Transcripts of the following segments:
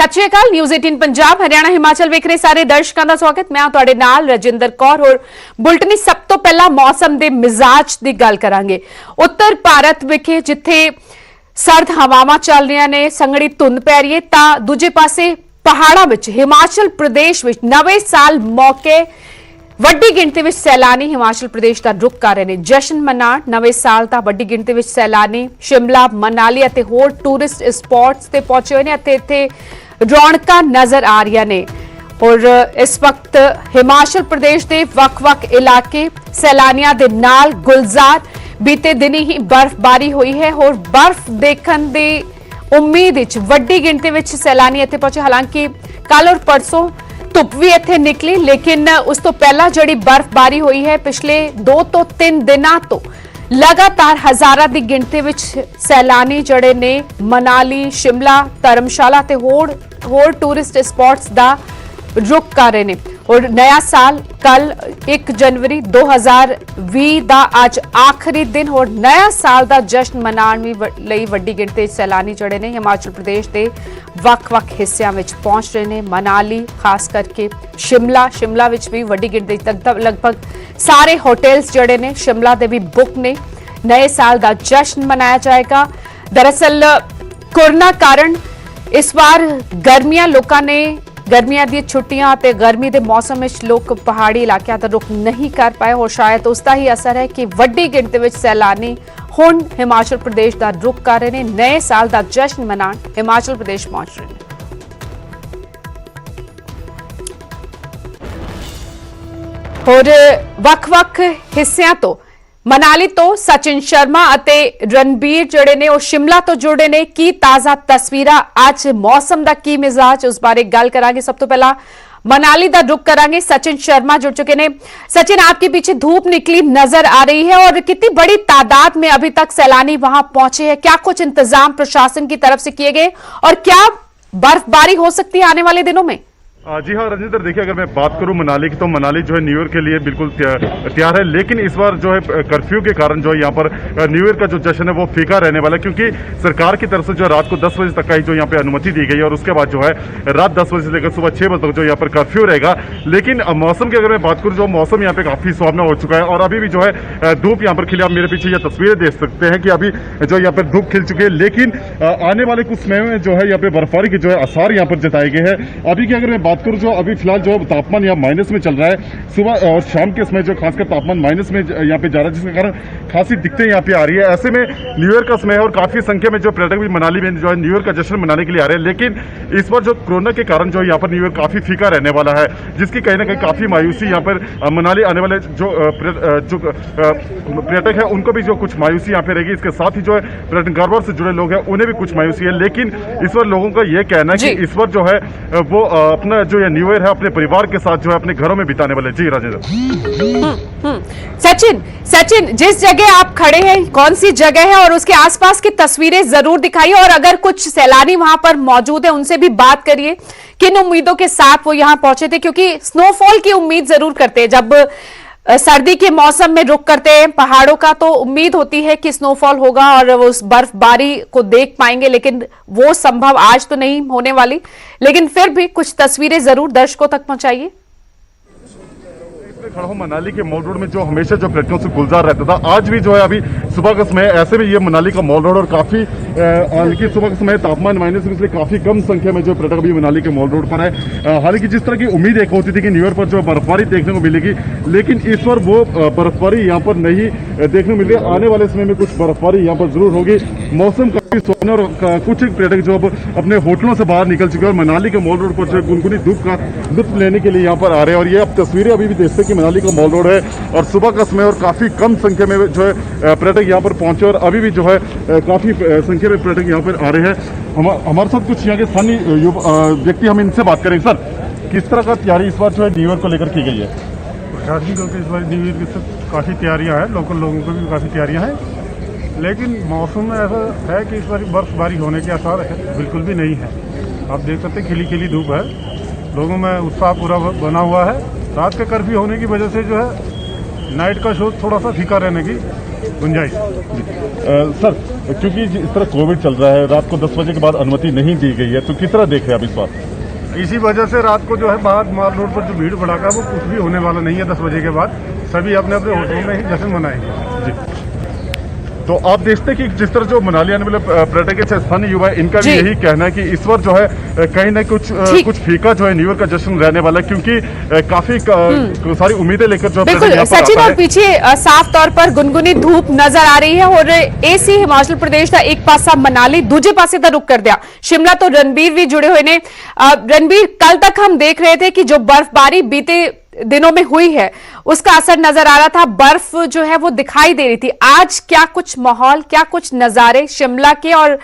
सत श्री अकाल। न्यूज़ 18 पंजाब हरियाणा हिमाचल वेख रहे सारे दर्शकों का स्वागत। मैं तुहाडे नाल रजिंदर कौर और बुलेटिन सब तो पहला मौसम के मिजाज की गल करांगे। उत्तर भारत विखे जिथे सर्द हवावां चल रही ने, संघड़ी धुंध पै रही है, तां दूजे पासे पहाड़ां विच हिमाचल प्रदेश विच नवे साल मौके वड्डी गिणती में सैलानी हिमाचल प्रदेश का रुख कर रहे हैं। जश्न मनाण नवे साल का वड्डी गिणती में सैलानी शिमला, मनाली और होर टूरिस्ट स्पॉट्स ते पहुंचे हुए हैं। इत्थे रौनकां नजर आ रही ने और इस वक्त हिमाचल प्रदेश के वख-वख इलाके सैलानियों के नाल गुलजार। बीते दिन ही बर्फबारी हुई है और बर्फ देखने की उम्मीद विच वड्डी गिणती में सैलानी इत्थे पहुंचे। हालांकि कल और परसों धुप भी इत्थे निकली, लेकिन उस तो पहला जिहड़ी बर्फबारी हुई है पिछले 2 तो 3 दिनों तो लगातार हजारां की गिणती विच सैलानी जड़े ने मनाली, शिमला, धर्मशाला ते होर टूरिस्ट स्पॉट्स का रुख कर रहे हैं। और नया साल कल 1 जनवरी 2020 का अज आखिरी दिन और नया साल का जश्न मनाने लई वड्डी गिणती सैलानी जड़े ने हिमाचल प्रदेश के वख-वख हिस्सों में पहुंच रहे हैं। मनाली खास करके शिमला विच भी वड्डी गिणती लगभग सारे होटल्स जड़े ने शिमला दे भी बुक ने। नए साल का जश्न मनाया जाएगा। दरअसल कोरोना कारण इस बार गर्मियां दी छुट्टियां ते गर्मी के मौसम में लोग पहाड़ी इलाकों का रुख नहीं कर पाए और शायद उसका ही असर है कि वड्डी गिणती में सैलानी हुण हिमाचल प्रदेश का रुख कर रहे हैं। नए साल का जश्न मनाण हिमाचल प्रदेश पहुंच रहे हैं। और वख-वख हिस्सों तो मनाली तो सचिन शर्मा अते रणबीर जुड़े ने और शिमला तो जुड़े ने। की ताजा तस्वीरां अज मौसम का की मिजाज उस बारे गल करांगे। सब तो पहला मनाली का रुख करांगे। सचिन शर्मा जुड़ चुके ने। सचिन, आपके पीछे धूप निकली नजर आ रही है और कितनी बड़ी तादाद में अभी तक सैलानी वहां पहुंचे हैं? क्या कुछ इंतजाम प्रशासन की तरफ से किए गए और क्या बर्फबारी हो सकती है आने वाले दिनों में? जी हाँ रजिंदर, देखिए अगर मैं बात करूं मनाली की तो मनाली जो है न्यू ईयर के लिए बिल्कुल तैयार है, लेकिन इस बार जो है कर्फ्यू के कारण जो है यहाँ पर न्यू ईयर का जो जश्न है वो फीका रहने वाला है, क्योंकि सरकार की तरफ से जो है रात को 10 बजे तक का ही जो यहाँ पे अनुमति दी गई है और उसके बाद जो है रात 10 बजे से लेकर सुबह 6 बजे तक जो यहाँ पर कर्फ्यू रहेगा। लेकिन मौसम की अगर मैं बात करूँ, जो मौसम यहाँ पे काफी सुहावना हो चुका है और अभी भी जो है धूप यहाँ पर खिली। आप मेरे पीछे ये तस्वीरें देख सकते हैं कि अभी जो यहाँ पर धूप खिल चुकी है, लेकिन आने वाले कुछ समय में जो है यहाँ पे बर्फबारी के जो है आसार यहाँ पर जताए गए हैं। अभी की अगर मैं बात करूँ, जो अभी फिलहाल जो तापमान यहाँ माइनस में चल रहा है, सुबह और शाम के समय जो खासकर तापमान माइनस में यहाँ पे जा रहा है, जिसके कारण खासी दिक्कतें यहाँ पे आ रही है। ऐसे में न्यू ईयर का समय है और काफी संख्या में जो पर्यटक भी मनाली में जो है न्यू ईयर का जश्न मनाने के लिए आ रहे हैं, लेकिन इस बार जो कोरोना के कारण जो यहाँ पर न्यू ईयर काफी फीका रहने वाला है, जिसकी कहीं ना कहीं काफी मायूसी यहाँ पर मनाली आने वाले जो पर्यटक है उनको भी जो कुछ मायूसी यहाँ पे रहेगी। इसके साथ ही जो है पर्यटन कारोबार से जुड़े लोग हैं उन्हें भी कुछ मायूसी है, लेकिन इस बार लोगों का ये कहना है कि इस बार जो है वो अपना जो न्यू ईयर है अपने परिवार के साथ जो है अपने घरों में बिताने वाले। जी राजेंद्र। सचिन, जिस जगह आप खड़े हैं कौन सी जगह है और उसके आसपास की तस्वीरें जरूर दिखाइए, और अगर कुछ सैलानी वहां पर मौजूद है उनसे भी बात करिए किन उम्मीदों के साथ वो यहां पहुंचे थे, क्योंकि स्नोफॉल की उम्मीद जरूर करते हैं। जब सर्दी के मौसम में रुख करते हैं पहाड़ों का तो उम्मीद होती है कि स्नोफॉल होगा और वो उस बर्फबारी को देख पाएंगे, लेकिन वो संभव आज तो नहीं होने वाली। लेकिन फिर भी कुछ तस्वीरें जरूर दर्शकों तक पहुंचाइए। खड़ा हूं मनाली के मॉल रोड में, जो हमेशा जो पर्यटकों से गुलजार रहता था, आज भी जो है अभी सुबह का समय ऐसे में ये मनाली का मॉल रोड और काफी हालांकि सुबह का समय तापमान माइनस में, इसलिए काफी कम संख्या में जो पर्यटक अभी मनाली के मॉल रोड पर है। हालांकि जिस तरह की उम्मीद एक होती थी कि न्यू ईयर पर जो बर्फबारी देखने को मिलेगी, लेकिन इस बार वो बर्फबारी यहाँ पर नहीं देखने को मिल रही। आने वाले समय में कुछ बर्फबारी यहाँ पर जरूर होगी। मौसम काफी सुहावना और कुछ पर्यटक जो अब अपने होटलों से बाहर निकल चुके हैं और मनाली के मॉल रोड पर जो गुनगुनी धूप का लुत्फ लेने के लिए यहाँ पर आ रहे हैं। और ये अब तस्वीरें अभी भी देखते हैं कि मनाली का मॉल रोड है और सुबह का समय और काफी कम संख्या में जो है पर्यटक यहाँ पर पहुंचे और अभी भी जो है काफी संख्या में पर्यटक यहाँ पर आ रहे हैं। हमारे साथ कुछ यहाँ के स्थानीय व्यक्ति, हम इनसे बात करेंगे। सर, किस तरह का तैयारी इस बार जो है न्यू ईयर को लेकर की गई है? प्रशासन को इस बार न्यू ईयर की सब काफ़ी तैयारियां हैं, लोकल लोगों को भी काफ़ी तैयारियां हैं, लेकिन मौसम में ऐसा है कि इस बार बर्फबारी होने के आसार बिल्कुल भी नहीं है। आप देख सकते हैं खिली खिली धूप है, लोगों में उत्साह पूरा बना हुआ है। रात के कर्फ्यू होने की वजह से जो है नाइट का शो थोड़ा सा फीका रहने की गुंजाइश। सर, क्योंकि इस तरह कोविड चल रहा है, रात को 10 बजे के बाद अनुमति नहीं दी गई है, तो किस तरह देख रहे हैं आप इस बात? इसी वजह से रात को जो है बाहर माल रोड पर जो भीड़ भड़ाका वो कुछ भी होने वाला नहीं है। 10 बजे के बाद सभी अपने अपने होटलों में ही जश्न मनाएंगे। जी, तो आप देखते हैं कि जिस तरह जो मनाली आने वाले पर्यटक के स्थानीय युवा है, इनका भी यही कहना है कि इस बार जो है कहीं ना कुछ फीका जो है न्यू ईयर का जश्न रहने वाला है, क्योंकि काफी सारी उम्मीदें लेकर जो बिल्कुल सचिन, और पीछे साफ तौर पर गुनगुनी धूप नजर आ रही है और एसी हिमाचल प्रदेश का एक पासा मनाली, दूजे पासे का रुख कर दिया शिमला। तो रणबीर भी जुड़े हुए ने। रणबीर, कल तक हम देख रहे थे कि जो बर्फबारी बीते दिनों में हुई है उसका असर नजर आ रहा था, बर्फ जो है वो दिखाई दे रही थी। आज क्या कुछ माहौल, क्या कुछ नजारे शिमला के, और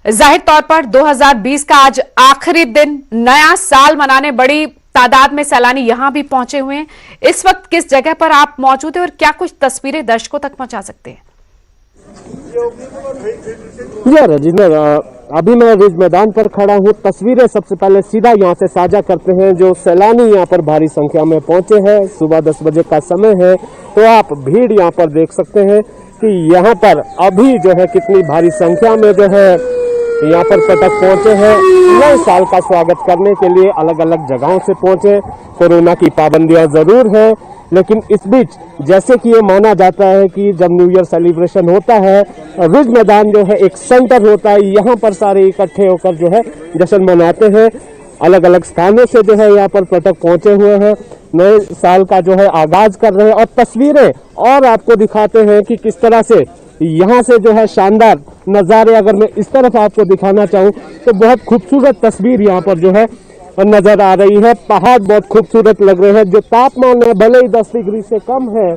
जाहिर तौर पर 2020 का आज आखिरी दिन, नया साल मनाने बड़ी तादाद में सैलानी यहां भी पहुंचे हुए हैं। इस वक्त किस जगह पर आप मौजूद हैं और क्या कुछ तस्वीरें दर्शकों तक पहुंचा सकते हैं? अभी मैं रिज मैदान पर खड़ा हूँ। तस्वीरें सबसे पहले सीधा यहाँ से साझा करते हैं। जो सैलानी यहाँ पर भारी संख्या में पहुंचे हैं, सुबह 10 बजे का समय है, तो आप भीड़ यहाँ पर देख सकते हैं कि यहाँ पर अभी जो है कितनी भारी संख्या में जो है यहाँ पर पर्यटक पहुंचे हैं। नए साल का स्वागत करने के लिए अलग अलग जगहों से पहुंचे। कोरोना की पाबंदियां जरूर है, लेकिन इस बीच जैसे कि ये माना जाता है कि जब न्यू ईयर सेलिब्रेशन होता है, रिज मैदान जो है एक सेंटर होता है, यहाँ पर सारे इकट्ठे होकर जो है जश्न मनाते हैं। अलग अलग स्थानों से जो है यहाँ पर पर्यटक पहुंचे हुए हैं, नए साल का जो है आगाज कर रहे हैं। और तस्वीरें और आपको दिखाते हैं कि किस तरह से यहाँ से जो है शानदार नजारे, अगर मैं इस तरफ आपको दिखाना चाहूँ तो बहुत खूबसूरत तस्वीर यहाँ पर जो है नजर आ रही है। पहाड़ बहुत खूबसूरत लग रहे हैं। जो तापमान है भले ही 10 डिग्री से कम है,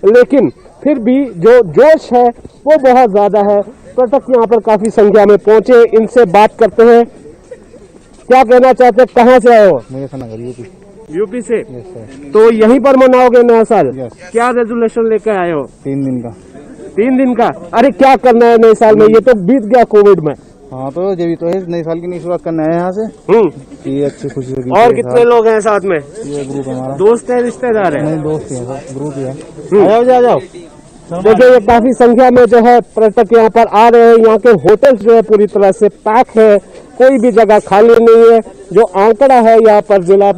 लेकिन फिर भी जो जोश है वो बहुत ज्यादा है। पर्यटक यहाँ पर काफी संख्या में पहुंचे, इनसे बात करते हैं। क्या कहना चाहते हैं, कहाँ से आए हो? यूपी से। तो यहीं पर मनाओगे नया साल? क्या रेजोल्यूशन लेकर आए हो? 3 दिन का। 3 दिन का? अरे क्या करना है नए साल में? ये तो बीत गया कोविड में। हाँ, तो जब तो है नए साल की नई शुरुआत करना है यहाँ से। ये अच्छी खुशी होगी। और कितने लोग हैं साथ में? ये ग्रुप हमारा। दोस्त है, रिश्तेदार है? नहीं, दोस्त है, ग्रुप ही है। आओ जाओ। देखिए ये काफी संख्या में जो है पर्यटक यहाँ पर आ रहे हैं। यहाँ के होटल्स जो है पूरी तरह से पैक है, कोई भी जगह खाली नहीं है। जो आंकड़ा है यहाँ पर जिला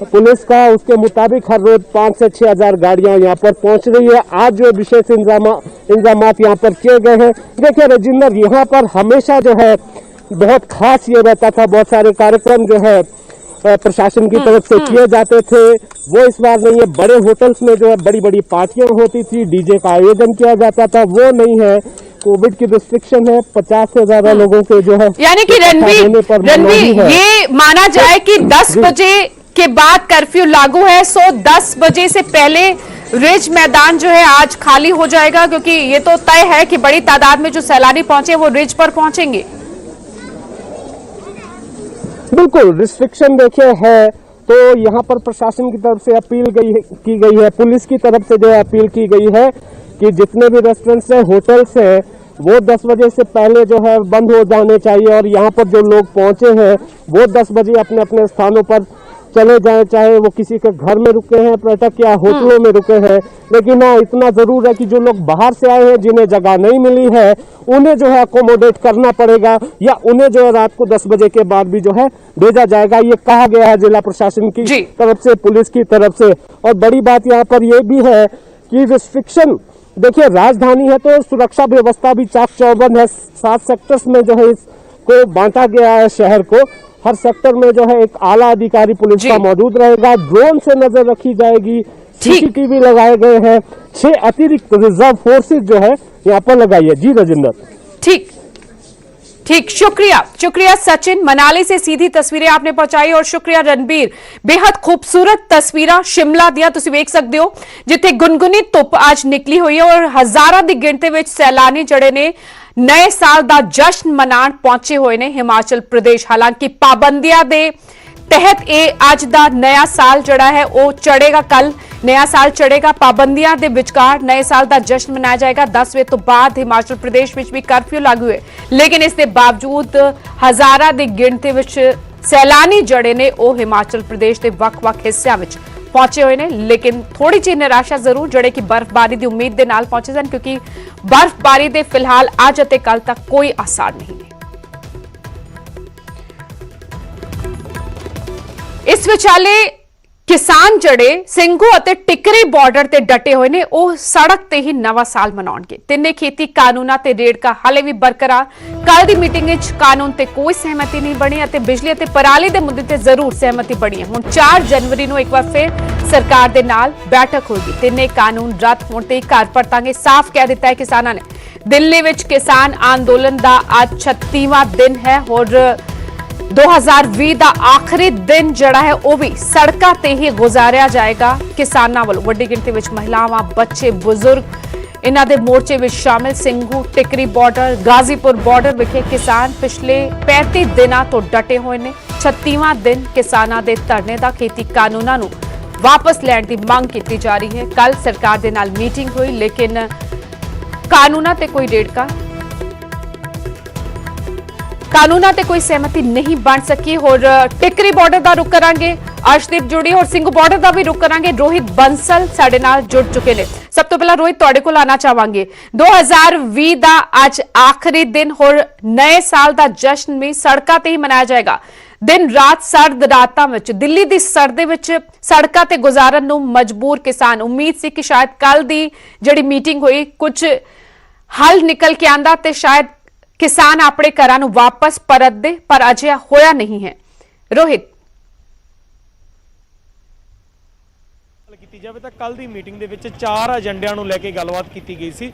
पुलिस का, उसके मुताबिक हर रोज 5 से 6 हजार गाड़ियां यहाँ पर पहुंच रही है। आज जो विशेष इंतजामात यहाँ पर किए गए हैं। देखिए राजेंद्र, यहाँ पर हमेशा जो है बहुत खास ये रहता था, बहुत सारे कार्यक्रम जो है प्रशासन की तरफ से किए जाते थे, वो इस बार नहीं है। बड़े होटल्स में जो है बड़ी बड़ी पार्टियां होती थी, डीजे का आयोजन किया जाता था, वो नहीं है। कोविड की रिस्ट्रिक्शन है, 50 से ज्यादा लोगों के जो है, यानी कि रणबीर ये माना जाए कि 10 बजे के बाद कर्फ्यू लागू है, सो 10 बजे से पहले रिज मैदान जो है आज खाली हो जाएगा, क्योंकि ये तो तय है कि बड़ी तादाद में जो सैलानी पहुंचे वो रिज पर पहुंचेंगे। बिल्कुल रिस्ट्रिक्शन देखिए है, तो यहाँ पर प्रशासन की तरफ से अपील की गई है, पुलिस की तरफ से जो है अपील की गई है कि जितने भी रेस्टोरेंट्स हैं, होटल्स हैं, वो 10 बजे से पहले जो है बंद हो जाने चाहिए। और यहाँ पर जो लोग पहुंचे हैं वो 10 बजे अपने अपने स्थानों पर चले जाएं, चाहे वो किसी के घर में रुके हैं पर्यटक या होटलों में रुके हैं। लेकिन हाँ, इतना जरूर है कि जो लोग बाहर से आए हैं, जिन्हें जगह नहीं मिली है, उन्हें जो है अकोमोडेट करना पड़ेगा, या उन्हें जो है रात को 10 बजे के बाद भी जो है भेजा जाएगा। ये कहा गया है जिला प्रशासन की तरफ से, पुलिस की तरफ से। और बड़ी बात यहाँ पर यह भी है कि रिस्ट्रिक्शन, देखिए राजधानी है तो सुरक्षा व्यवस्था भी चाक चौबंद है। 7 सेक्टर्स में जो है इसको बांटा गया है शहर को। हर सेक्टर में जो है एक आला अधिकारी पुलिस का मौजूद रहेगा, ड्रोन से नजर रखी जाएगी, सीसीटीवी लगाए गए हैं, 6 अतिरिक्त रिजर्व फोर्सेज जो है यहाँ पर लगाई है। जी राजेंद्र। ठीक, शुक्रिया सचिन, मनाली से सीधी तस्वीरें आपने पहुंचाई, और शुक्रिया रणबीर, बेहद खूबसूरत तस्वीरां शिमला दिया तुसीं वेख सकते हो, जिथे गुनगुनी धुप आज निकली हुई है और हजारां दी गिणती विच सैलानी जड़े ने नए साल का जश्न मनाण पहुंचे हुए ने हिमाचल प्रदेश। हालांकि पाबंदियां दे तहत ये अज दा नया साल जड़ा है वो चढ़ेगा, कल नया साल चढ़ेगा। पाबंदियां दे विचकार नए साल का जश्न मनाया जाएगा। 10 बजे तो बाद हिमाचल प्रदेश में भी कर्फ्यू लागू है, लेकिन इसके बावजूद हजारां दी गिणती विच सैलानी जड़े ने वो हिमाचल प्रदेश के वख-वख हिस्सों में पहुंचे हुए ने, लेकिन थोड़ी जी निराशा जरूर ਜਿਹੜੇ कि बर्फबारी की उम्मीद के नाल पहुंचे सन, क्योंकि बर्फबारी के फिलहाल अज ਅਤੇ कल तक कोई आसार नहीं है। इस विचाले किसान जड़े ਸਿੰਘੂ ਅਤੇ ਟਿਕਰੀ ਬਾਰਡਰ ਤੇ ਡਟੇ ਹੋਏ ਨੇ, ਉਹ ਸੜਕ ਤੇ ਹੀ ਨਵਾਂ ਸਾਲ ਮਨਾਉਣਗੇ। ਤਿੰਨੇ ਖੇਤੀ ਕਾਨੂੰਨਾਂ ਤੇ ਰੇੜਕਾ ਹਾਲੇ ਵੀ ਬਰਕਰਾਰ। ਕੱਲ ਦੀ ਮੀਟਿੰਗ ਵਿੱਚ ਕਾਨੂੰਨ ਤੇ ਕੋਈ ਸਹਿਮਤੀ ਨਹੀਂ ਬਣੀ ਅਤੇ ਬਿਜਲੀ ਅਤੇ ਪਰਾਲੀ ਦੇ ਮੁੱਦੇ ਤੇ ਜ਼ਰੂਰ ਸਹਿਮਤੀ ਬਣੀ ਹੈ। ਹੁਣ 4 ਜਨਵਰੀ ਨੂੰ ਇੱਕ ਵਾਰ ਫਿਰ ਸਰਕਾਰ ਦੇ ਨਾਲ ਬੈਠਕ ਹੋਏਗੀ। ਤਿੰਨੇ ਕਾਨੂੰਨ ਰੱਦ ਹੋਣ ਤੇ ਘਰ ਪਰਤਾਂਗੇ, ਸਾਫ਼ ਕਹਿ ਦਿੱਤਾ ਹੈ ਕਿਸਾਨਾਂ ਨੇ। ਦਿੱਲੀ ਵਿੱਚ ਕਿਸਾਨ ਅੰਦੋਲਨ ਦਾ ਅੱਜ 36ਵਾਂ ਦਿਨ ਹੈ और 2020 ਦਾ ਆਖਰੀ ਦਿਨ ਜਿਹੜਾ ਹੈ ਉਹ ਵੀ ਸੜਕਾਂ ਤੇ ਹੀ ਗੁਜ਼ਾਰਿਆ ਜਾਏਗਾ। ਕਿਸਾਨਾਂ ਵੱਲੋਂ ਵੱਡੀ ਗਿਣਤੀ ਵਿੱਚ ਮਹਿਲਾਵਾਂ, ਬੱਚੇ, ਬਜ਼ੁਰਗ ਇਹਨਾਂ ਦੇ ਮੋਰਚੇ ਵਿੱਚ ਸ਼ਾਮਿਲ। ਸਿੰਘੂ ਟਿਕਰੀ ਬਾਰਡਰ, ਗਾਜ਼ੀਪੁਰ ਬਾਰਡਰ ਵਿਖੇ ਕਿਸਾਨ ਪਿਛਲੇ 35 ਦਿਨਾਂ ਤੋਂ ਡਟੇ ਹੋਏ ਨੇ। 36ਵਾਂ ਦਿਨ ਕਿਸਾਨਾਂ ਦੇ ਧਰਨੇ ਦਾ ਖੇਤੀ ਕਾਨੂੰਨਾਂ ਨੂੰ ਵਾਪਸ ਲੈਣ ਦੀ ਮੰਗ ਕੀਤੀ ਜਾ ਰਹੀ ਹੈ। ਕੱਲ ਸਰਕਾਰ ਦੇ ਨਾਲ ਮੀਟਿੰਗ ਹੋਈ, ਲੇਕਿਨ ਕਾਨੂੰਨਾਂ ਤੇ ਕੋਈ ਰੇੜਕਾ ਕਾਨੂੰਨਾਂ ਤੇ ਕੋਈ ਸਹਿਮਤੀ ਨਹੀਂ ਬਣ ਸਕੀ। और ਟਿਕਰੀ ਬਾਰਡਰ ਦਾ ਰੁਕ ਕਰਾਂਗੇ, ਅਰਸ਼ਦੀਪ ਜੁੜੀ, और ਸਿੰਘੂ ਬਾਰਡਰ ਦਾ ਵੀ ਰੁਕ ਕਰਾਂਗੇ। ਰੋਹਿਤ ਬੰਸਲ ਸਾਡੇ ਨਾਲ ਜੁੜ ਚੁੱਕੇ ਨੇ। ਸਭ ਤੋਂ ਪਹਿਲਾਂ ਰੋਹਿਤ ਤੁਹਾਡੇ ਕੋਲ ਆਣਾ ਚਾਹਾਂਗੇ। 2020 ਦਾ ਅੱਜ ਆਖਰੀ ਦਿਨ और ਨਵੇਂ ਸਾਲ ਦਾ ਜਸ਼ਨ ਵੀ ਸੜਕਾਂ ਤੇ ਹੀ ਮਨਾਇਆ ਜਾਏਗਾ। ਦਿਨ ਰਾਤ ਸਰਦ ਰਾਤਾਂ ਵਿੱਚ ਦਿੱਲੀ ਦੀ ਸਰਦ ਦੇ ਵਿੱਚ ਸੜਕਾਂ ਤੇ ਗੁਜ਼ਾਰਨ ਨੂੰ ਮਜਬੂਰ ਕਿਸਾਨ। ਉਮੀਦ ਸੀ ਕਿ ਸ਼ਾਇਦ ਕੱਲ ਦੀ ਜਿਹੜੀ ਮੀਟਿੰਗ ਹੋਈ ਕੁਝ ਹੱਲ ਨਿਕਲ ਕੇ ਆਂਦਾ ਤੇ ਸ਼ਾਇਦ किसान अपने घरां नूं वापस परतदे, पर अजिहा होया नहीं है। रोहित ਕੀਤੀ ਜਾਵੇ ਤਾਂ ਕੱਲ ਦੀ ਮੀਟਿੰਗ ਦੇ ਵਿੱਚ 4 ਏਜੰਡਿਆਂ ਨੂੰ ਲੈ ਕੇ ਗੱਲਬਾਤ ਕੀਤੀ ਗਈ ਸੀ,